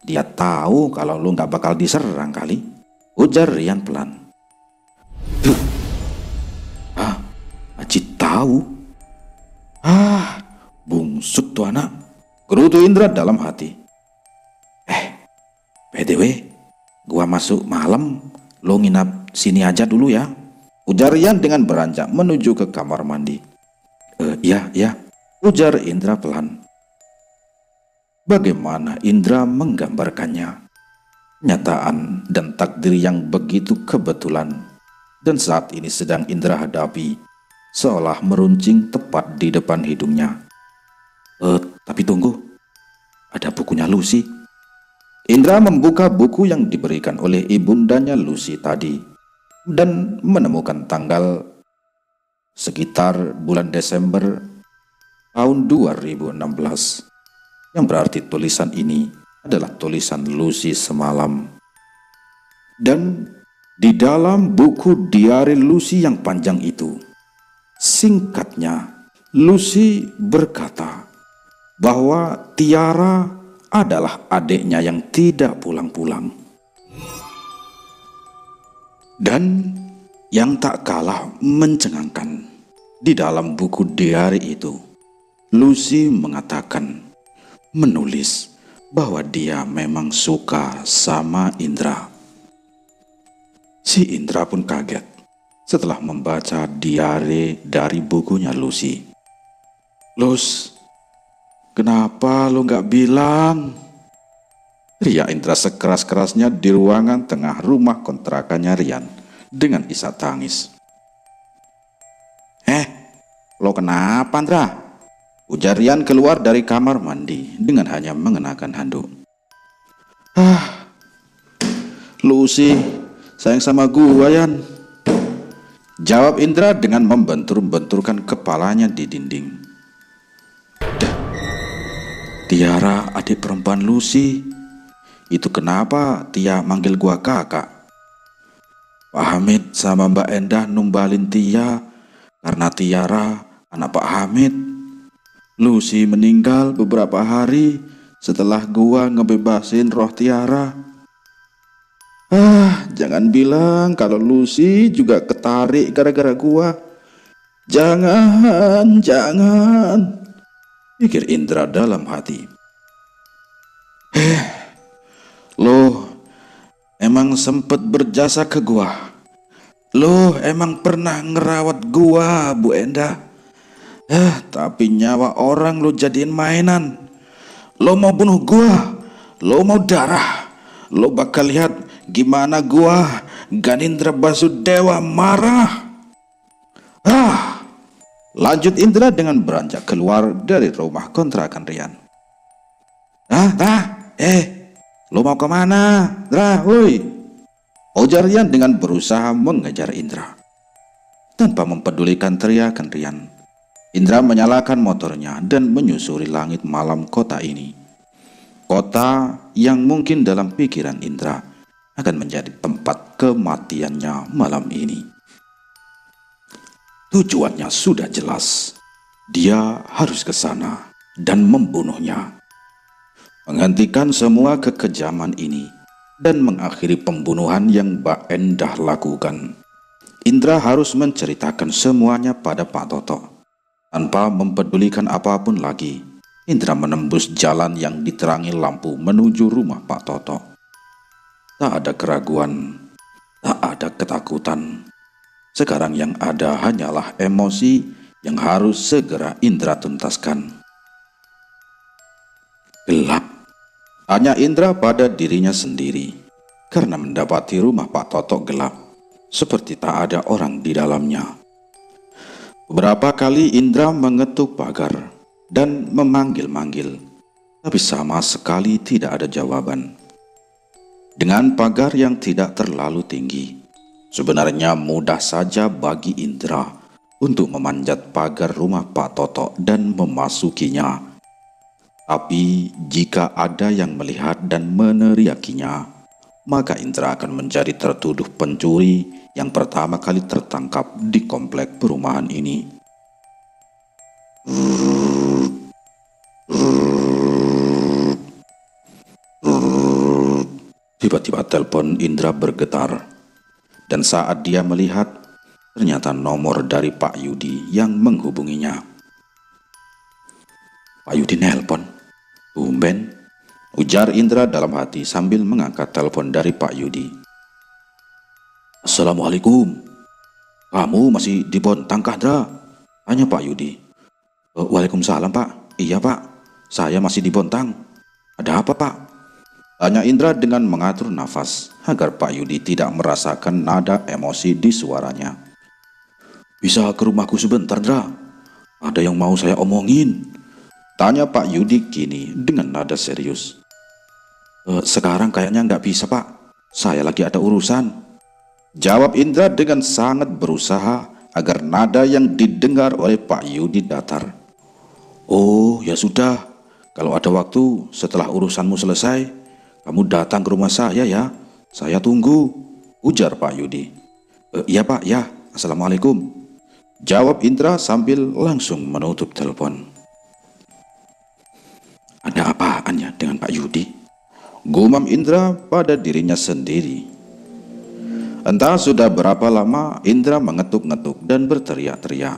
Dia tahu kalau lu nggak bakal diserang kali, ujar Rian pelan. Aji tahu? Bungsut tuh anak, gerutu Indra dalam hati. PDW, gua masuk malam, lo nginap sini aja dulu ya, ujar Rian dengan beranjak menuju ke kamar mandi. Iya, ujar Indra pelan. Bagaimana Indra menggambarkannya? Nyataan dan takdir yang begitu kebetulan, dan saat ini sedang Indra hadapi, seolah meruncing tepat di depan hidungnya. Tapi tunggu, ada bukunya Lucy. Indra membuka buku yang diberikan oleh ibundanya Lucy tadi dan menemukan tanggal sekitar bulan Desember tahun 2016, yang berarti tulisan ini adalah tulisan Lucy semalam. Dan di dalam buku diari Lucy yang panjang itu, singkatnya Lucy berkata bahwa Tiara adalah adiknya yang tidak pulang-pulang. Dan yang tak kalah mencengangkan, di dalam buku diari itu, Lucy mengatakan, menulis bahwa dia memang suka sama Indra. Si Indra pun kaget setelah membaca diari dari bukunya Lucy. Lus, kenapa lo gak bilang? Ria Indra sekeras-kerasnya di ruangan tengah rumah kontrakannya Rian dengan isak tangis. Lo kenapa, Indra? Ujar Rian keluar dari kamar mandi dengan hanya mengenakan handuk. Lucy sayang sama gua, Yan, jawab Indra dengan membentur-benturkan kepalanya di dinding. Tiara, adik perempuan Lucy. Itu kenapa Tia manggil gua kakak? Pak Hamid sama Mbak Endah numbalin Tia karena Tiara anak Pak Hamid. Lucy meninggal beberapa hari setelah gua ngebebasin roh Tiara. Jangan bilang kalau Lucy juga ketarik gara-gara gua. Jangan, pikir Indra dalam hati. Lo emang sempet berjasa ke gua. Lo emang pernah ngerawat gua, Bu Endah. Tapi nyawa orang lo jadiin mainan. Lo mau bunuh gua, lo mau darah. Lo bakal lihat gimana gua, Ganindra Basudewa, marah. Lanjut Indra dengan beranjak keluar dari rumah kontrakan Rian. Lo mau kemana, Indra? Woi, ujar Rian dengan berusaha mengejar Indra. Tanpa mempedulikan teriakan Rian, Indra menyalakan motornya dan menyusuri langit malam kota ini. Kota yang mungkin dalam pikiran Indra akan menjadi tempat kematiannya malam ini. Tujuannya sudah jelas. Dia harus ke sana dan membunuhnya. Menghentikan semua kekejaman ini dan mengakhiri pembunuhan yang Mbak Endah lakukan. Indra harus menceritakan semuanya pada Pak Toto. Tanpa mempedulikan apapun lagi, Indra menembus jalan yang diterangi lampu menuju rumah Pak Toto. Tak ada keraguan, tak ada ketakutan. Sekarang yang ada hanyalah emosi yang harus segera Indra tuntaskan. Gelap, tanya Indra pada dirinya sendiri, karena mendapati rumah Pak Toto gelap, seperti tak ada orang di dalamnya. Beberapa kali Indra mengetuk pagar dan memanggil-manggil, tapi sama sekali tidak ada jawaban. Dengan pagar yang tidak terlalu tinggi, sebenarnya mudah saja bagi Indra untuk memanjat pagar rumah Pak Toto dan memasukinya. Tapi jika ada yang melihat dan meneriakinya, maka Indra akan menjadi tertuduh pencuri yang pertama kali tertangkap di komplek perumahan ini. Tiba-tiba telepon Indra bergetar, dan saat dia melihat, ternyata nomor dari Pak Yudi yang menghubunginya. Pak Yudi nelpon, tumben, ujar Indra dalam hati sambil mengangkat telepon dari Pak Yudi. Assalamualaikum, kamu masih di Bontang kah, Indra? Tanya Pak Yudi. Waalaikumsalam, Pak. Iya, Pak, saya masih di Bontang. Ada apa, Pak? Tanya Indra dengan mengatur nafas agar Pak Yudi tidak merasakan nada emosi di suaranya. Bisa ke rumahku sebentar, Indra? Ada yang mau saya omongin. Tanya Pak Yudi kini dengan nada serius. Sekarang kayaknya nggak bisa, Pak. Saya lagi ada urusan. Jawab Indra dengan sangat berusaha agar nada yang didengar oleh Pak Yudi datar. Oh, ya sudah. Kalau ada waktu setelah urusanmu selesai, kamu datang ke rumah saya ya. Saya tunggu, ujar Pak Yudi. Iya, Pak, ya. Assalamualaikum. Jawab Indra sambil langsung menutup telepon. Ada apaan ya dengan Pak Yudi? Gumam Indra pada dirinya sendiri. Entah sudah berapa lama Indra mengetuk-ngetuk dan berteriak-teriak.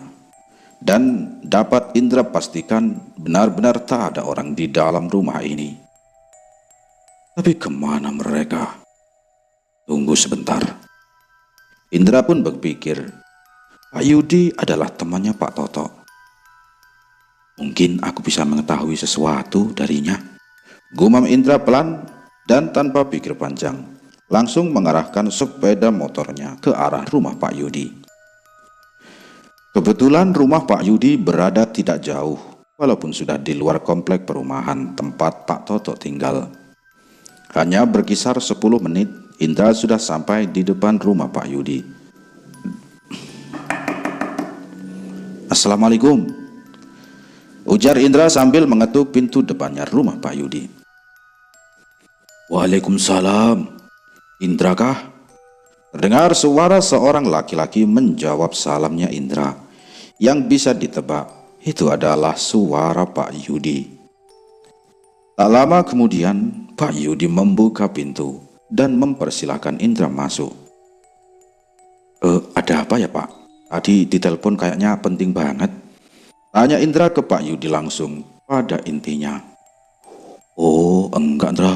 Dan dapat Indra pastikan benar-benar tak ada orang di dalam rumah ini. Tapi kemana mereka? Tunggu sebentar. Indra pun berpikir, Pak Yudi adalah temannya Pak Toto. Mungkin aku bisa mengetahui sesuatu darinya. Gumam Indra pelan dan tanpa pikir panjang, langsung mengarahkan sepeda motornya ke arah rumah Pak Yudi. Kebetulan rumah Pak Yudi berada tidak jauh, walaupun sudah di luar komplek perumahan tempat Pak Toto tinggal. Hanya berkisar 10 menit, Indra sudah sampai di depan rumah Pak Yudi. "Assalamualaikum," ujar Indra sambil mengetuk pintu depannya rumah Pak Yudi. "Waalaikumsalam. Indra kah?" Terdengar suara seorang laki-laki menjawab salamnya Indra. Yang bisa ditebak, itu adalah suara Pak Yudi. Tak lama kemudian, Pak Yudi membuka pintu dan mempersilahkan Indra masuk. Ada apa ya Pak? Tadi ditelepon kayaknya penting banget," tanya Indra ke Pak Yudi langsung pada intinya. "Oh enggak Indra,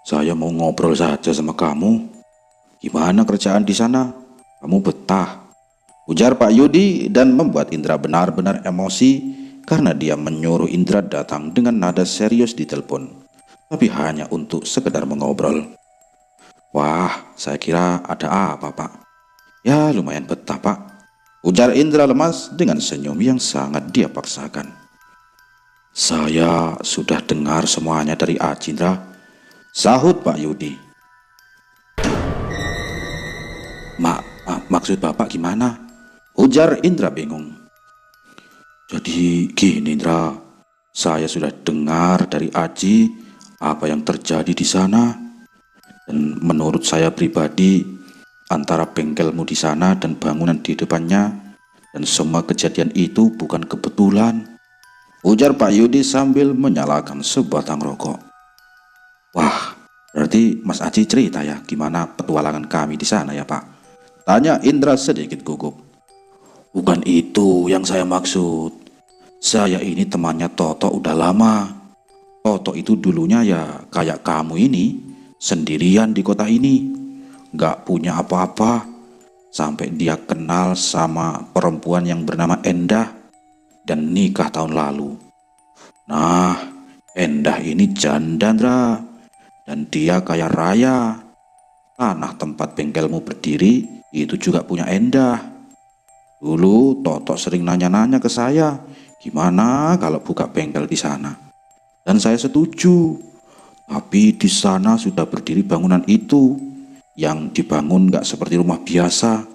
saya mau ngobrol saja sama kamu. Gimana kerjaan di sana? Kamu betah?" ujar Pak Yudi dan membuat Indra benar-benar emosi karena dia menyuruh Indra datang dengan nada serius di telepon, tapi hanya untuk sekedar mengobrol. "Wah, saya kira ada apa Pak?" "Ya lumayan betah Pak," ujar Indra lemas dengan senyum yang sangat dia paksakan. "Saya sudah dengar semuanya dari Aji Indra," sahut Pak Yudi. Maksud Bapak gimana?" ujar Indra bingung. "Jadi gini Indra, saya sudah dengar dari Aji apa yang terjadi di sana. Dan menurut saya pribadi, antara bengkelmu di sana dan bangunan di depannya dan semua kejadian itu bukan kebetulan," ujar Pak Yudi sambil menyalakan sebatang rokok. "Wah, berarti Mas Aji cerita ya gimana petualangan kami di sana ya Pak?" tanya Indra sedikit gugup. "Bukan itu yang saya maksud. Saya ini temannya Toto udah lama. Toto itu dulunya ya kayak kamu ini, sendirian di kota ini, gak punya apa-apa, sampai dia kenal sama perempuan yang bernama Endah dan nikah tahun lalu. Nah, Endah ini janda Indra, dan dia kaya raya. Tanah tempat bengkelmu berdiri itu juga punya Endah. Dulu Toto sering nanya-nanya ke saya, gimana kalau buka bengkel di sana? Dan saya setuju. Tapi di sana sudah berdiri bangunan itu, yang dibangun gak seperti rumah biasa.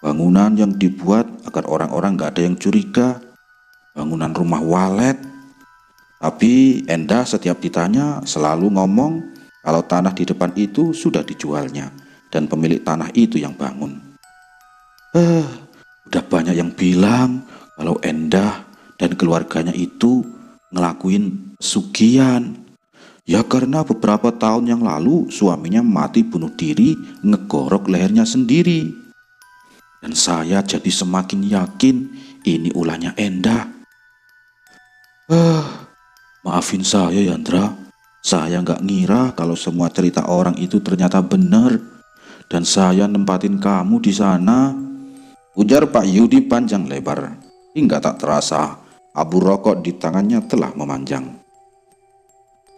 Bangunan yang dibuat agar orang-orang gak ada yang curiga. Bangunan rumah walet. Tapi Endah setiap ditanya selalu ngomong kalau tanah di depan itu sudah dijualnya dan pemilik tanah itu yang bangun. Udah banyak yang bilang kalau Endah dan keluarganya itu ngelakuin pesugihan. Ya karena beberapa tahun yang lalu suaminya mati bunuh diri ngegorok lehernya sendiri. Dan saya jadi semakin yakin ini ulahnya Endah. Maafin saya ya Indra. Saya nggak ngira kalau semua cerita orang itu ternyata benar. Dan saya nempatin kamu di sana, ujar Pak Yudi panjang lebar. Hingga tak terasa abu rokok di tangannya telah memanjang.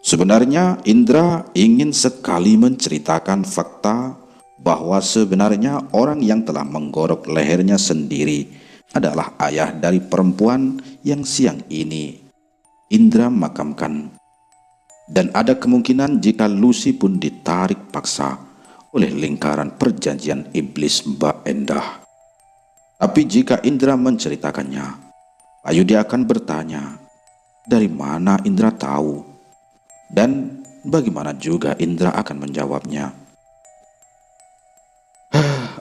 Sebenarnya Indra ingin sekali menceritakan fakta bahwa sebenarnya orang yang telah menggorok lehernya sendiri adalah ayah dari perempuan yang siang ini Indra makamkan. Dan ada kemungkinan jika Lucy pun ditarik paksa oleh lingkaran perjanjian iblis Mbak Endah. Tapi jika Indra menceritakannya, Pak Yudi akan bertanya, dari mana Indra tahu? Dan bagaimana juga Indra akan menjawabnya?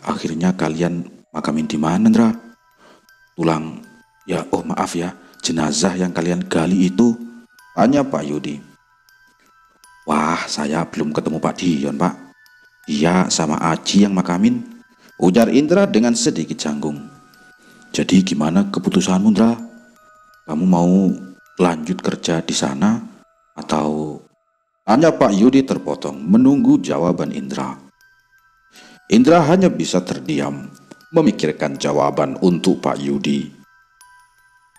Akhirnya kalian makamin di mana Indra? Tulang, ya maaf ya, jenazah yang kalian gali itu, tanya Pak Yudi. Wah, saya belum ketemu Pak Dion Pak. Dia sama Aji yang makamin, ujar Indra dengan sedikit canggung. Jadi gimana keputusanmu Indra? Kamu mau lanjut kerja di sana atau? Tanya Pak Yudi terpotong menunggu jawaban Indra. Indra hanya bisa terdiam memikirkan jawaban untuk Pak Yudi.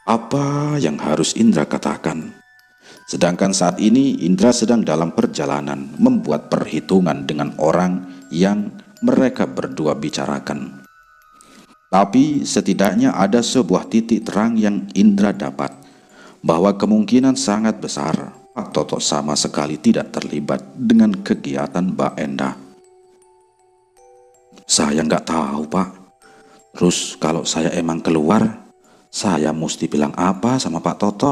Apa yang harus Indra katakan? Sedangkan saat ini Indra sedang dalam perjalanan membuat perhitungan dengan orang yang mereka berdua bicarakan. Tapi setidaknya ada sebuah titik terang yang Indra dapat, bahwa kemungkinan sangat besar Pak Toto sama sekali tidak terlibat dengan kegiatan Mbak Enda. Saya nggak tahu, Pak. Terus kalau saya emang keluar, saya mesti bilang apa sama Pak Toto?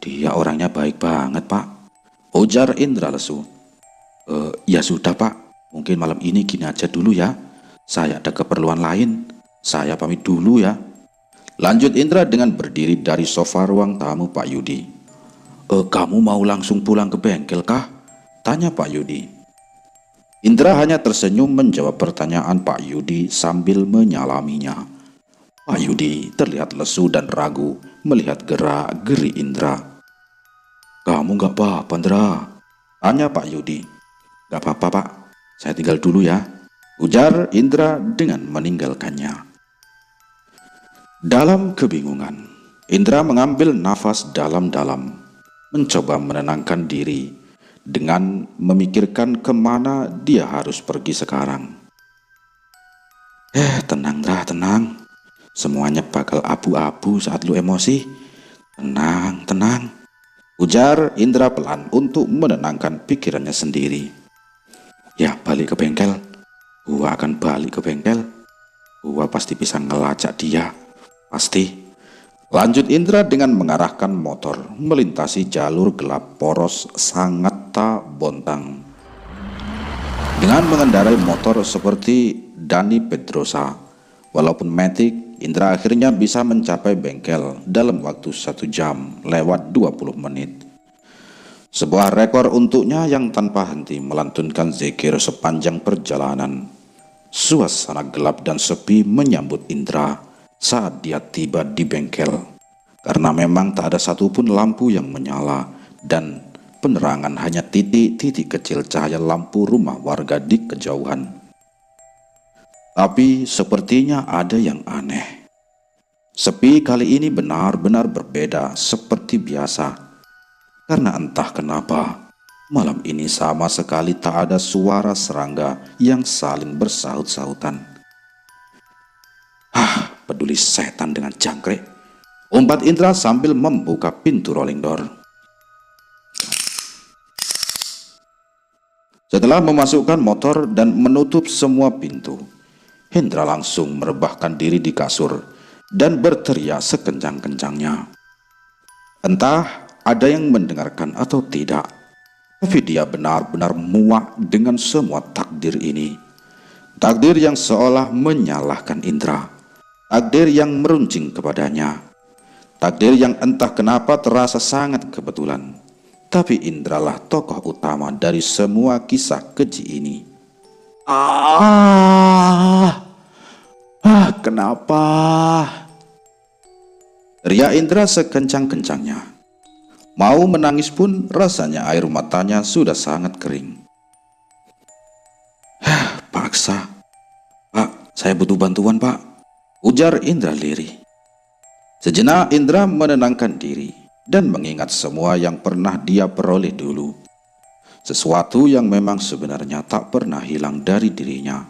Dia orangnya baik banget, Pak, ujar Indra lesu. Ya sudah, Pak. Mungkin malam ini gini aja dulu ya. Saya ada keperluan lain. Saya pamit dulu ya. Lanjut Indra dengan berdiri dari sofa ruang tamu Pak Yudi. Kamu mau langsung pulang ke bengkel kah? Tanya Pak Yudi. Indra hanya tersenyum menjawab pertanyaan Pak Yudi sambil menyalaminya. Pak Yudi terlihat lesu dan ragu melihat gerak-geri Indra. Kamu gak apa-apa, Indra? Tanya Pak Yudi. Gak apa-apa, Pak. Saya tinggal dulu ya, ujar Indra dengan meninggalkannya. Dalam kebingungan, Indra mengambil nafas dalam-dalam, mencoba menenangkan diri dengan memikirkan kemana dia harus pergi sekarang. Tenang, Indra, tenang. Semuanya bakal abu-abu saat lu emosi. Tenang, tenang, ujar Indra pelan untuk menenangkan pikirannya sendiri. Ya, balik ke bengkel. Gua akan balik ke bengkel. Gua pasti bisa ngelacak dia. Pasti. Lanjut Indra dengan mengarahkan motor melintasi jalur gelap poros Sangatta Bontang. Dengan mengendarai motor seperti Dani Pedrosa, walaupun matic, Indra akhirnya bisa mencapai bengkel dalam waktu 1 jam lewat 20 menit. Sebuah rekor untuknya yang tanpa henti melantunkan zikir sepanjang perjalanan. Suasana gelap dan sepi menyambut Indra saat dia tiba di bengkel, karena memang tak ada satupun lampu yang menyala dan penerangan hanya titik-titik kecil cahaya lampu rumah warga di kejauhan. Tapi sepertinya ada yang aneh. Sepi kali ini benar-benar berbeda seperti biasa, karena entah kenapa malam ini sama sekali tak ada suara serangga yang saling bersahut-sahutan. Peduli setan dengan jangkrik, umpat Indra sambil membuka pintu rolling door. Setelah memasukkan motor dan menutup semua pintu, Indra langsung merebahkan diri di kasur dan berteriak sekencang-kencangnya. Entah ada yang mendengarkan atau tidak, tapi dia benar-benar muak dengan semua takdir ini. Takdir yang seolah menyalahkan Indra. Takdir yang meruncing kepadanya. Takdir yang entah kenapa terasa sangat kebetulan. Tapi Indra lah tokoh utama dari semua kisah keji ini. Kenapa? Teriak Indra sekencang-kencangnya. Mau menangis pun rasanya air matanya sudah sangat kering. Paksa. Pak, saya butuh bantuan, Pak, ujar Indra lirih. Sejenak Indra menenangkan diri dan mengingat semua yang pernah dia peroleh dulu. Sesuatu yang memang sebenarnya tak pernah hilang dari dirinya.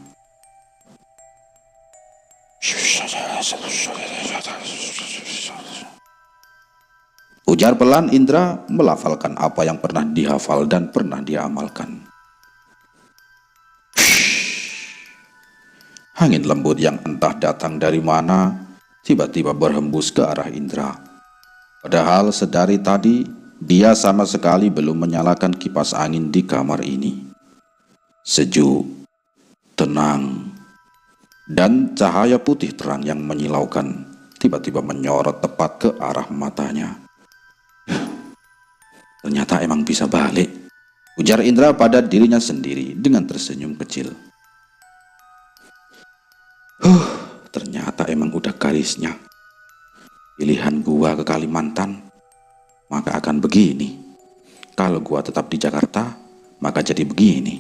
Ujar pelan Indra melafalkan apa yang pernah dihafal dan pernah dia amalkan. Angin lembut yang entah datang dari mana tiba-tiba berhembus ke arah Indra. Padahal sedari tadi dia sama sekali belum menyalakan kipas angin di kamar ini. Sejuk, tenang, dan cahaya putih terang yang menyilaukan tiba-tiba menyorot tepat ke arah matanya. Ternyata emang bisa balik, ujar Indra pada dirinya sendiri dengan tersenyum kecil. Ternyata emang udah garisnya. Pilihan gua ke Kalimantan, maka akan begini. Kalau gua tetap di Jakarta, maka jadi begini.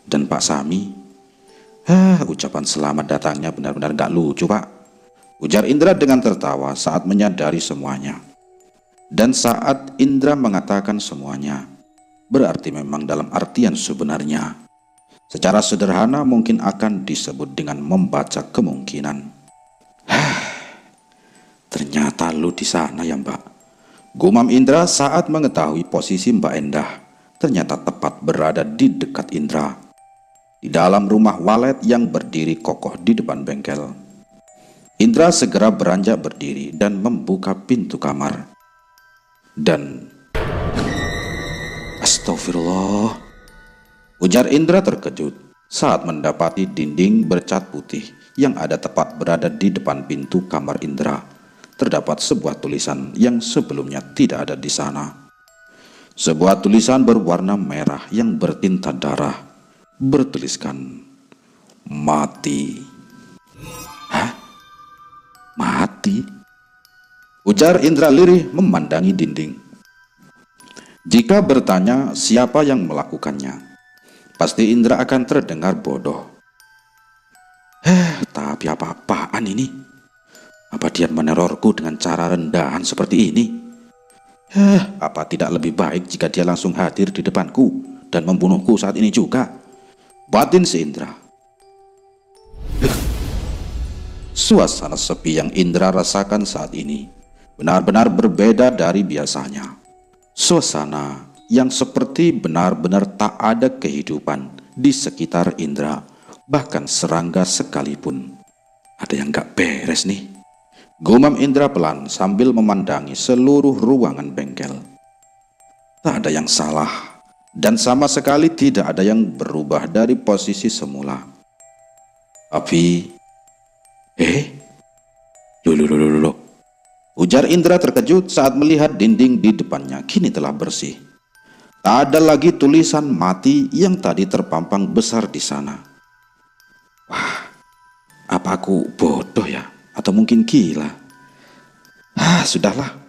Dan Pak Sami, ucapan selamat datangnya benar-benar gak lucu, Pak, ujar Indra dengan tertawa saat menyadari semuanya. Dan saat Indra mengatakan semuanya, berarti memang dalam artian sebenarnya. Secara sederhana mungkin akan disebut dengan membaca kemungkinan. Lalu di sana ya Mbak, gumam Indra saat mengetahui posisi Mbak Endah ternyata tepat berada di dekat Indra, di dalam rumah walet yang berdiri kokoh di depan bengkel. Indra segera beranjak berdiri dan membuka pintu kamar. Dan astagfirullah, ujar Indra terkejut saat mendapati dinding bercat putih yang ada tepat berada di depan pintu kamar Indra. Terdapat sebuah tulisan yang sebelumnya tidak ada di sana. Sebuah tulisan berwarna merah yang bertinta darah, bertuliskan mati. Hah? Mati? Ujar Indra lirih memandangi dinding. Jika bertanya siapa yang melakukannya, pasti Indra akan terdengar bodoh. Tapi apa-apaan ini? Apa dia menerorku dengan cara rendahan seperti ini? Apa tidak lebih baik jika dia langsung hadir di depanku dan membunuhku saat ini juga? Batin si Indra. Suasana sepi yang Indra rasakan saat ini benar-benar berbeda dari biasanya. Suasana yang seperti benar-benar tak ada kehidupan di sekitar Indra, bahkan serangga sekalipun. Ada yang gak beres nih, gumam Indra pelan sambil memandangi seluruh ruangan bengkel. Tak ada yang salah dan sama sekali tidak ada yang berubah dari posisi semula. Tapi loh, ujar Indra terkejut saat melihat dinding di depannya kini telah bersih. Tak ada lagi tulisan mati yang tadi terpampang besar di sana. Wah, apa aku bodoh ya? Atau mungkin gila? Sudahlah.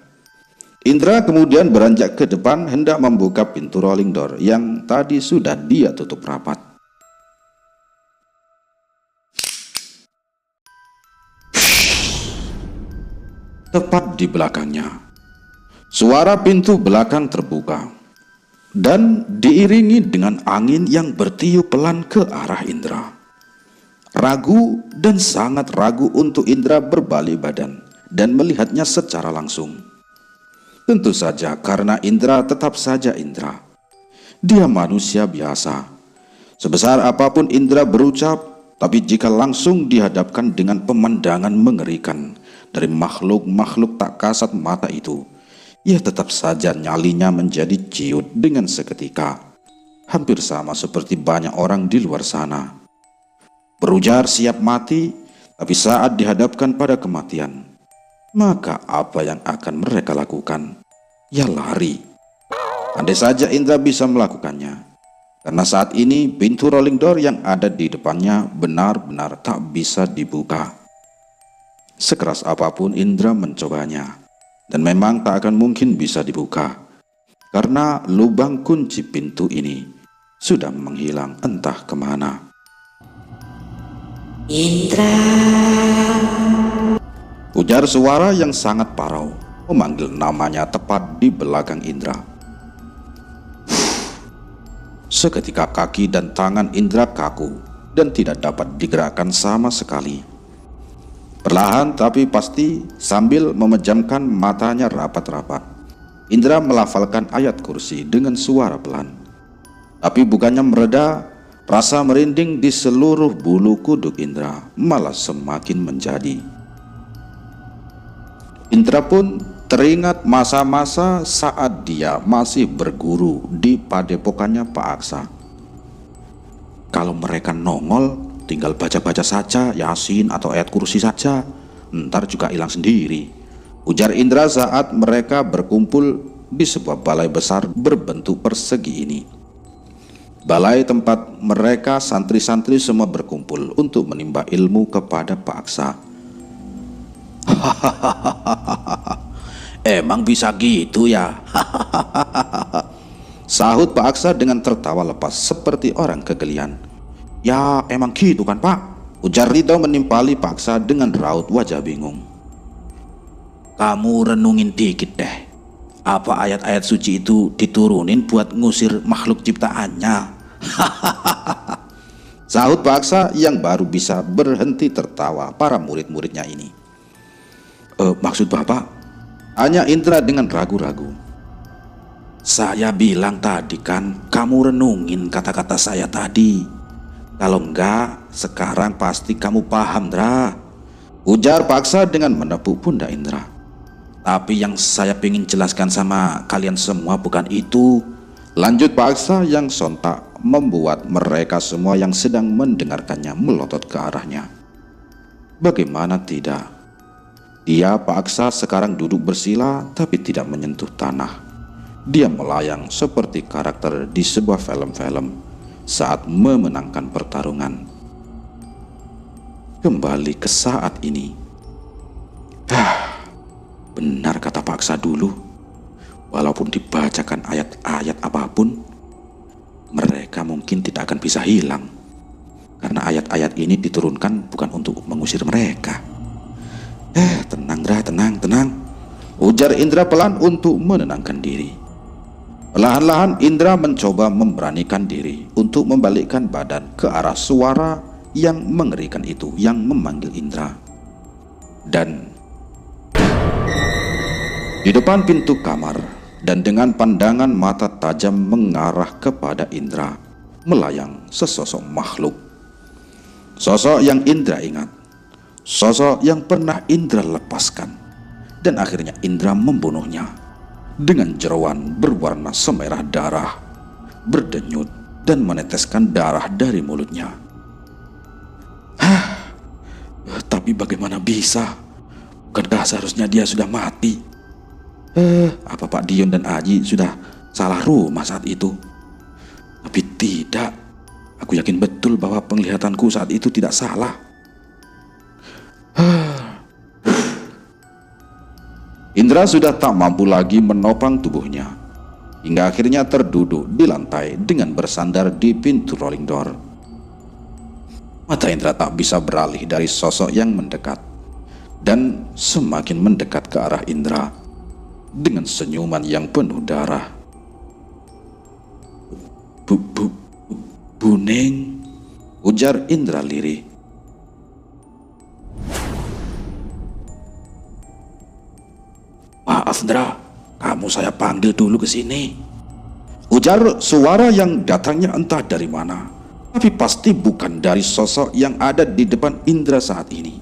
Indra kemudian beranjak ke depan hendak membuka pintu rolling door yang tadi sudah dia tutup rapat. Tepat di belakangnya, suara pintu belakang terbuka dan diiringi dengan angin yang bertiup pelan ke arah Indra. Ragu dan sangat ragu untuk Indra berbalik badan dan melihatnya secara langsung. Tentu saja karena Indra tetap saja Indra. Dia manusia biasa. Sebesar apapun Indra berucap, tapi jika langsung dihadapkan dengan pemandangan mengerikan dari makhluk-makhluk tak kasat mata itu, ia tetap saja nyalinya menjadi ciut dengan seketika. Hampir sama seperti banyak orang di luar sana. Berujar siap mati, tapi saat dihadapkan pada kematian, maka apa yang akan mereka lakukan? Ya lari. Andai saja Indra bisa melakukannya, karena saat ini pintu rolling door yang ada di depannya benar-benar tak bisa dibuka. Sekeras apapun Indra mencobanya, dan memang tak akan mungkin bisa dibuka, karena lubang kunci pintu ini sudah menghilang entah kemana. Indra, ujar suara yang sangat parau, memanggil namanya tepat di belakang Indra. Seketika kaki dan tangan Indra kaku dan tidak dapat digerakkan sama sekali. Perlahan tapi pasti sambil memejamkan matanya rapat-rapat, Indra melafalkan ayat kursi dengan suara pelan. Tapi bukannya mereda, rasa merinding di seluruh bulu kuduk Indra malah semakin menjadi. Indra pun teringat masa-masa saat dia masih berguru di padepokannya Pak Aksa. Kalau mereka nongol, tinggal baca-baca saja Yasin atau ayat kursi saja, ntar juga hilang sendiri, ujar Indra saat mereka berkumpul di sebuah balai besar berbentuk persegi ini. Balai tempat mereka santri-santri semua berkumpul untuk menimba ilmu kepada Pak Aksa. Emang bisa gitu ya? Sahut Pak Aksa dengan tertawa lepas seperti orang kegelian. Ya emang gitu kan Pak, ujar Ridho menimpali Pak Aksa dengan raut wajah bingung. Kamu renungin dikit deh, apa ayat-ayat suci itu diturunin buat ngusir makhluk ciptaannya? Sahut Pak Aksa yang baru bisa berhenti tertawa para murid-muridnya ini. Maksud Bapak, Tanya Indra dengan ragu-ragu. Saya bilang tadi kan, kamu renungin kata-kata saya tadi. Kalau enggak, sekarang pasti kamu paham, Indra. Ujar paksa dengan menepuk pundak Indra. Tapi yang saya ingin jelaskan sama kalian semua bukan itu. Lanjut paksa yang sontak membuat mereka semua yang sedang mendengarkannya melotot ke arahnya. Bagaimana tidak? Dia paksa sekarang duduk bersila tapi tidak menyentuh tanah. Dia melayang seperti karakter di sebuah film-film saat memenangkan pertarungan. Kembali ke saat ini. Benar kata paksa dulu. Walaupun dibacakan ayat-ayat apapun, mereka mungkin tidak akan bisa hilang. Karena ayat-ayat ini diturunkan bukan untuk mengusir mereka. Tenang Indra, tenang. Ujar Indra pelan untuk menenangkan diri. Perlahan-lahan Indra mencoba memberanikan diri untuk membalikkan badan ke arah suara yang mengerikan itu yang memanggil Indra. Dan di depan pintu kamar dan dengan pandangan mata tajam mengarah kepada Indra, melayang sesosok makhluk. Sosok yang Indra ingat, sosok yang pernah Indra lepaskan, dan akhirnya Indra membunuhnya dengan jeroan berwarna semerah darah, berdenyut dan meneteskan darah dari mulutnya. Tapi bagaimana bisa? Bukankah seharusnya dia sudah mati? Apa Pak Dion dan Aji sudah salah rumah saat itu? Tapi tidak, aku yakin betul bahwa penglihatanku saat itu tidak salah. Indra sudah tak mampu lagi menopang tubuhnya, hingga akhirnya terduduk di lantai dengan bersandar di pintu rolling door. Mata Indra tak bisa beralih dari sosok yang mendekat, dan semakin mendekat ke arah Indra dengan senyuman yang penuh darah. Buning, ujar Indra lirih. Maaf Indra, kamu saya panggil dulu ke sini. Ujar suara yang datangnya entah dari mana, tapi pasti bukan dari sosok yang ada di depan Indra saat ini.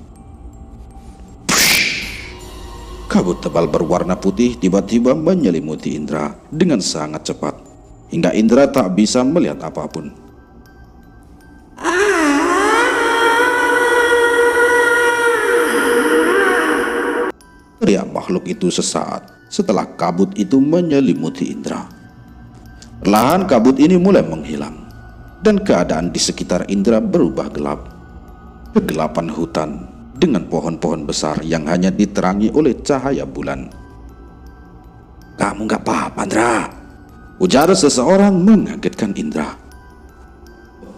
Kabut tebal berwarna putih tiba-tiba menyelimuti Indra dengan sangat cepat, hingga Indra tak bisa melihat apapun. Teriak makhluk itu sesaat setelah kabut itu menyelimuti Indra. Perlahan kabut ini mulai menghilang, dan keadaan di sekitar Indra berubah gelap. Kegelapan hutan dengan pohon-pohon besar yang hanya diterangi oleh cahaya bulan. Kamu gak apa-apa Indra? Ujar seseorang mengagetkan Indra.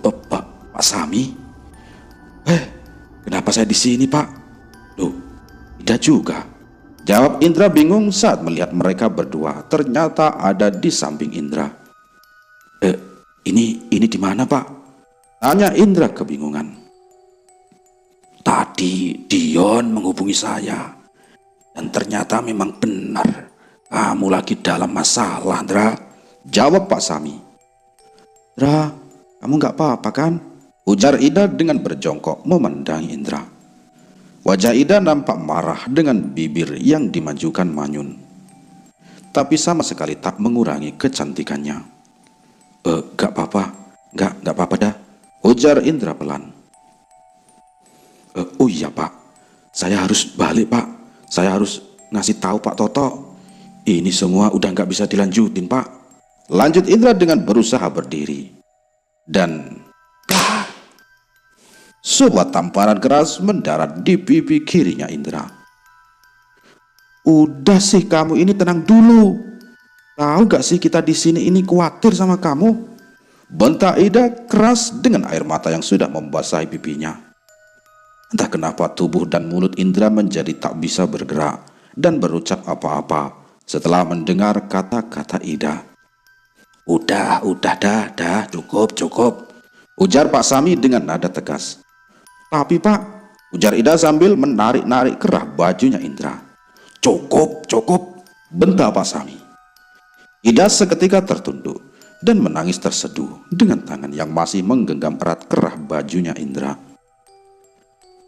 Pak Sami? Kenapa saya di sini Pak? Loh, tidak juga. Jawab Indra bingung saat melihat mereka berdua ternyata ada di samping Indra. Ini di mana Pak? Tanya Indra kebingungan. Tadi Dion menghubungi saya, dan ternyata memang benar kamu lagi dalam masalah Indra. Jawab Pak Sami. Indra, kamu gak apa-apa kan? Ujar Ida dengan berjongkok memandangi Indra. Wajah Ida nampak marah dengan bibir yang dimajukan manyun, tapi sama sekali tak mengurangi kecantikannya. Gak apa-apa, gak apa-apa dah, ujar Indra pelan. Oh iya Pak, saya harus balik Pak, saya harus ngasih tahu Pak Toto. Ini semua udah gak bisa dilanjutin Pak. Lanjut Indra dengan berusaha berdiri. Dan sebuah tamparan keras mendarat di pipi kirinya Indra. Udah sih kamu ini tenang dulu. Tahu gak sih kita di sini ini khawatir sama kamu? Bentak Ida keras dengan air mata yang sudah membasahi pipinya. Entah kenapa tubuh dan mulut Indra menjadi tak bisa bergerak dan berucap apa-apa setelah mendengar kata-kata Ida. Udah dah, cukup. Ujar Pak Sami dengan nada tegas. Tapi Pak, ujar Ida sambil menarik-narik kerah bajunya Indra. Cukup, cukup, bentak Pak Sami. Ida seketika tertunduk dan menangis terseduh dengan tangan yang masih menggenggam erat kerah bajunya Indra.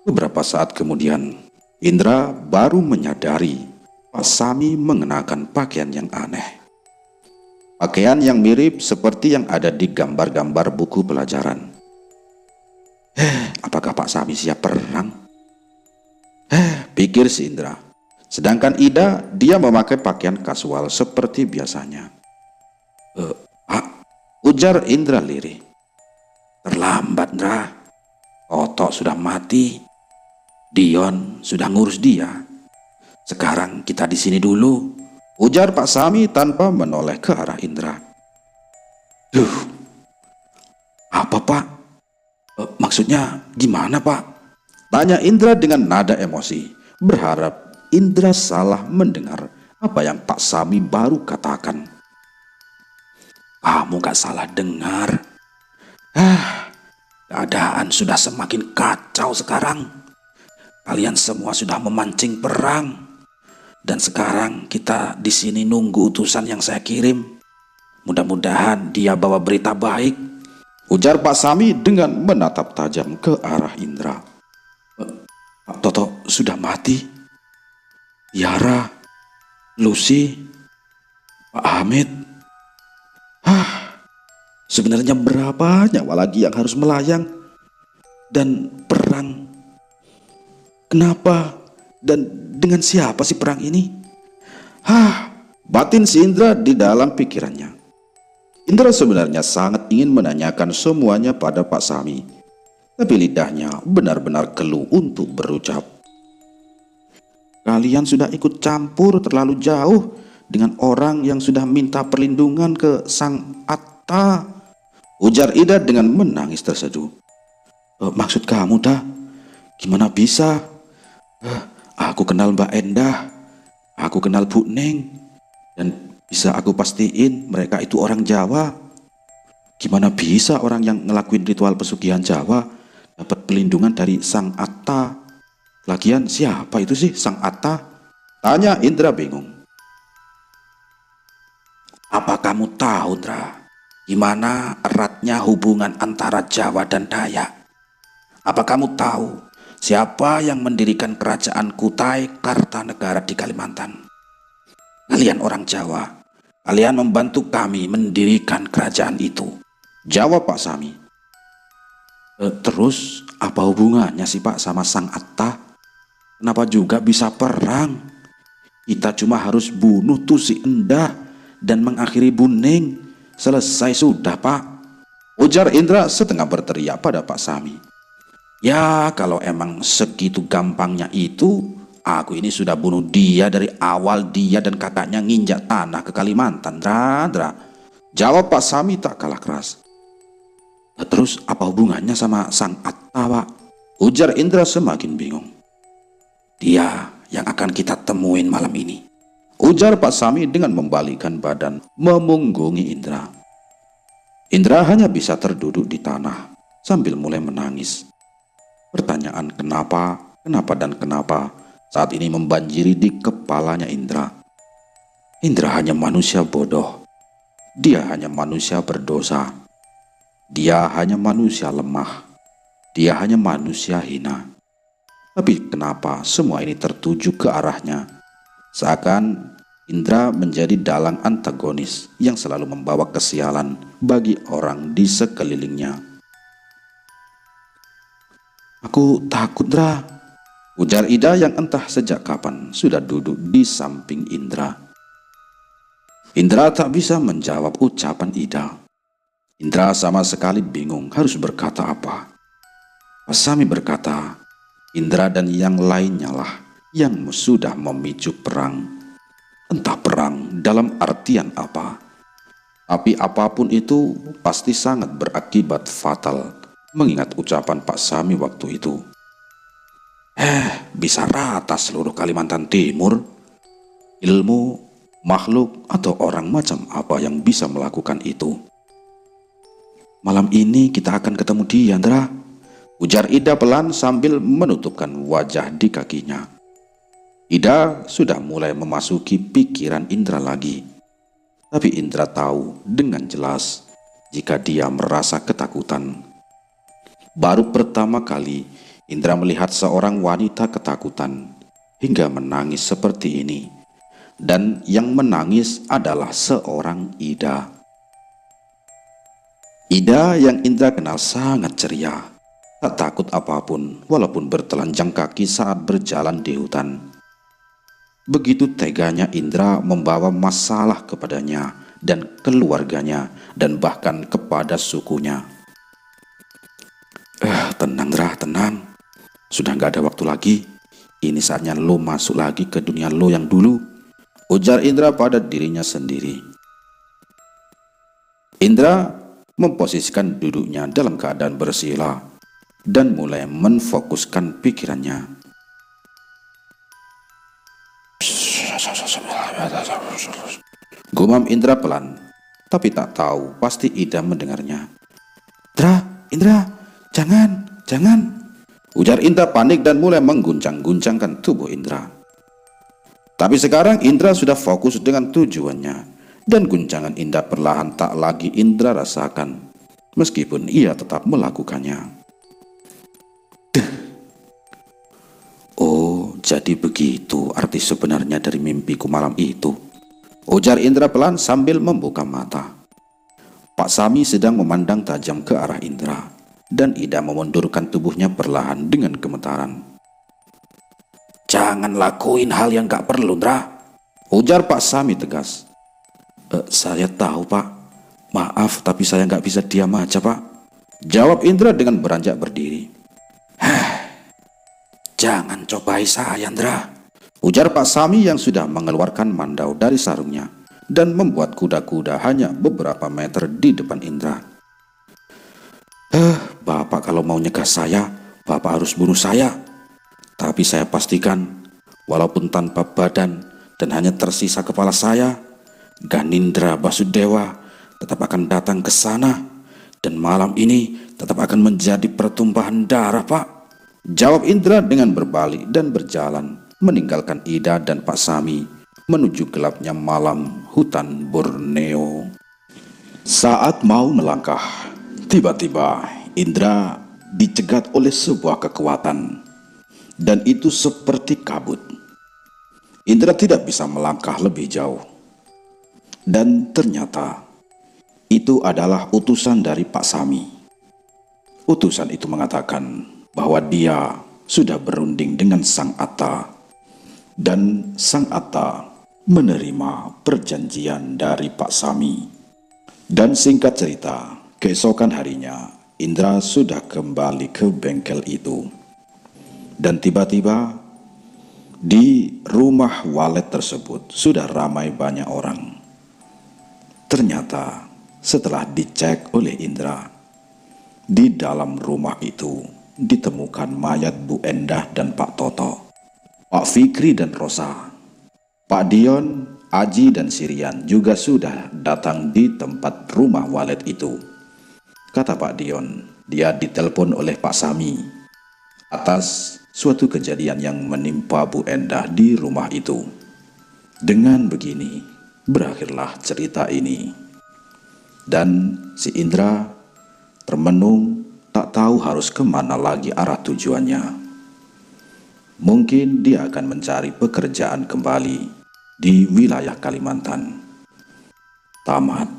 Beberapa saat kemudian, Indra baru menyadari Pak Sami mengenakan pakaian yang aneh. Pakaian yang mirip seperti yang ada di gambar-gambar buku pelajaran. Apakah Pak Sami siap perang? Pikir si Indra. Sedangkan Ida, dia memakai pakaian kasual seperti biasanya. Pak, ujar Indra lirih. Terlambat, Indra. Otok sudah mati. Dion sudah ngurus dia. Sekarang kita di sini dulu, ujar Pak Sami tanpa menoleh ke arah Indra. Apa Pak? Maksudnya gimana Pak? Tanya Indra dengan nada emosi, berharap Indra salah mendengar apa yang Pak Sami baru katakan. Kamu gak salah dengar. Keadaan sudah semakin kacau sekarang. Kalian semua sudah memancing perang. Dan sekarang kita di sini nunggu utusan yang saya kirim. Mudah-mudahan dia bawa berita baik, ujar Pak Sami dengan menatap tajam ke arah Indra. Pak Toto sudah mati. Yara, Lucy, Pak Hamid. Sebenarnya berapa nyawa lagi yang harus melayang? Dan perang, kenapa? Dan dengan siapa sih perang ini? Batin si Indra di dalam pikirannya. Indra sebenarnya sangat ingin menanyakan semuanya pada Pak Sami, tapi lidahnya benar-benar keluh untuk berucap. Kalian sudah ikut campur terlalu jauh dengan orang yang sudah minta perlindungan ke Sang Atta, ujar Ida dengan menangis terseduh. Maksud kamu dah? Gimana bisa? Aku kenal Mbak Endah, aku kenal Bu Neng, dan bisa aku pastiin mereka itu orang Jawa. Gimana bisa orang yang ngelakuin ritual pesugihan Jawa dapat perlindungan dari Sang Atta? Lagian siapa itu sih Sang Atta? Tanya Indra bingung. Apa kamu tahu, Indra, gimana eratnya hubungan antara Jawa dan Dayak? Apa kamu tahu siapa yang mendirikan kerajaan Kutai Kartanegara di Kalimantan? Kalian orang Jawa, kalian membantu kami mendirikan kerajaan itu, jawab Pak Sami. Terus apa hubungannya sih Pak sama Sang Atta? Kenapa juga bisa perang? Kita cuma harus bunuh tuh si Endah dan mengakhiri Bu Neng. Selesai sudah Pak, ujar Indra setengah berteriak pada Pak Sami. Ya kalau emang segitu gampangnya itu, aku ini sudah bunuh dia dari awal dia dan kakaknya nginjak tanah ke Kalimantan, Dra. Jawab Pak Sami tak kalah keras. Terus apa hubungannya sama Sang Atta Pak? Ujar Indra semakin bingung. Dia yang akan kita temuin malam ini, ujar Pak Sami dengan membalikkan badan memunggungi Indra. Indra hanya bisa terduduk di tanah sambil mulai menangis. Pertanyaan kenapa saat ini membanjiri di kepalanya Indra. Indra hanya manusia bodoh. Dia hanya manusia berdosa. Dia hanya manusia lemah. Dia hanya manusia hina. Tapi kenapa semua ini tertuju ke arahnya? Seakan Indra menjadi dalang antagonis yang selalu membawa kesialan bagi orang di sekelilingnya. Aku takut, Indra, ujar Ida yang entah sejak kapan sudah duduk di samping Indra. Indra tak bisa menjawab ucapan Ida. Indra sama sekali bingung harus berkata apa. Pak Sami berkata, Indra dan yang lainnya lah yang sudah memicu perang. Entah perang dalam artian apa, tapi apapun itu pasti sangat berakibat fatal mengingat ucapan Pak Sami waktu itu. Bisa rata seluruh Kalimantan Timur. Ilmu, makhluk, atau orang macam apa yang bisa melakukan itu? Malam ini kita akan ketemu dia, Indra, ujar Ida pelan sambil menutupkan wajah di kakinya. Ida sudah mulai memasuki pikiran Indra lagi. Tapi Indra tahu dengan jelas jika dia merasa ketakutan. Baru pertama kali Indra melihat seorang wanita ketakutan hingga menangis seperti ini. Dan yang menangis adalah seorang Ida. Ida yang Indra kenal sangat ceria, tak takut apapun walaupun bertelanjang kaki saat berjalan di hutan. Begitu teganya Indra membawa masalah kepadanya dan keluarganya dan bahkan kepada sukunya. Tenang Indra, tenang. Sudah gak ada waktu lagi. Ini saatnya lo masuk lagi ke dunia lo yang dulu, ujar Indra pada dirinya sendiri. Indra memposisikan duduknya dalam keadaan bersila dan mulai menfokuskan pikirannya. Gumam Indra pelan, tapi tak tahu pasti Ida mendengarnya. Indra, jangan, ujar Indra panik dan mulai mengguncang-guncangkan tubuh Indra. Tapi sekarang Indra sudah fokus dengan tujuannya, dan guncangan Indra perlahan tak lagi Indra rasakan, meskipun ia tetap melakukannya. Oh, jadi begitu arti sebenarnya dari mimpiku malam itu, ujar Indra pelan sambil membuka mata. Pak Sami sedang memandang tajam ke arah Indra, dan Ida memundurkan tubuhnya perlahan dengan gemetaran. Jangan lakuin hal yang gak perlu, Indra, ujar Pak Sami tegas. Saya tahu, Pak. Maaf, tapi saya gak bisa diam aja, Pak, jawab Indra dengan beranjak berdiri. Jangan cobai saya, Indra, ujar Pak Sami yang sudah mengeluarkan mandau dari sarungnya dan membuat kuda-kuda hanya beberapa meter di depan Indra. Bapak kalau mau nyegah saya, Bapak harus bunuh saya. Tapi saya pastikan, walaupun tanpa badan dan hanya tersisa kepala saya, Ganindra Basudewa tetap akan datang ke sana, dan malam ini tetap akan menjadi pertumpahan darah, Pak, jawab Indra dengan berbalik dan berjalan meninggalkan Ida dan Pak Sami menuju gelapnya malam hutan Borneo. Saat mau melangkah, tiba-tiba Indra dicegat oleh sebuah kekuatan, dan itu seperti kabut. Indra tidak bisa melangkah lebih jauh, dan ternyata itu adalah utusan dari Pak Sami. Utusan itu mengatakan bahwa dia sudah berunding dengan Sang Atta, dan Sang Atta menerima perjanjian dari Pak Sami. Dan singkat cerita, keesokan harinya Indra sudah kembali ke bengkel itu. Dan tiba-tiba di rumah walet tersebut sudah ramai banyak orang. Ternyata setelah dicek oleh Indra, di dalam rumah itu ditemukan mayat Bu Endah dan Pak Toto, Pak Fikri dan Rosa. Pak Dion, Aji dan Sirian juga sudah datang di tempat rumah walet itu. Kata Pak Dion, dia ditelepon oleh Pak Sami atas suatu kejadian yang menimpa Bu Endah di rumah itu. Dengan begini, berakhirlah cerita ini. Dan si Indra termenung, tak tahu harus kemana lagi arah tujuannya. Mungkin dia akan mencari pekerjaan kembali di wilayah Kalimantan. Tamat.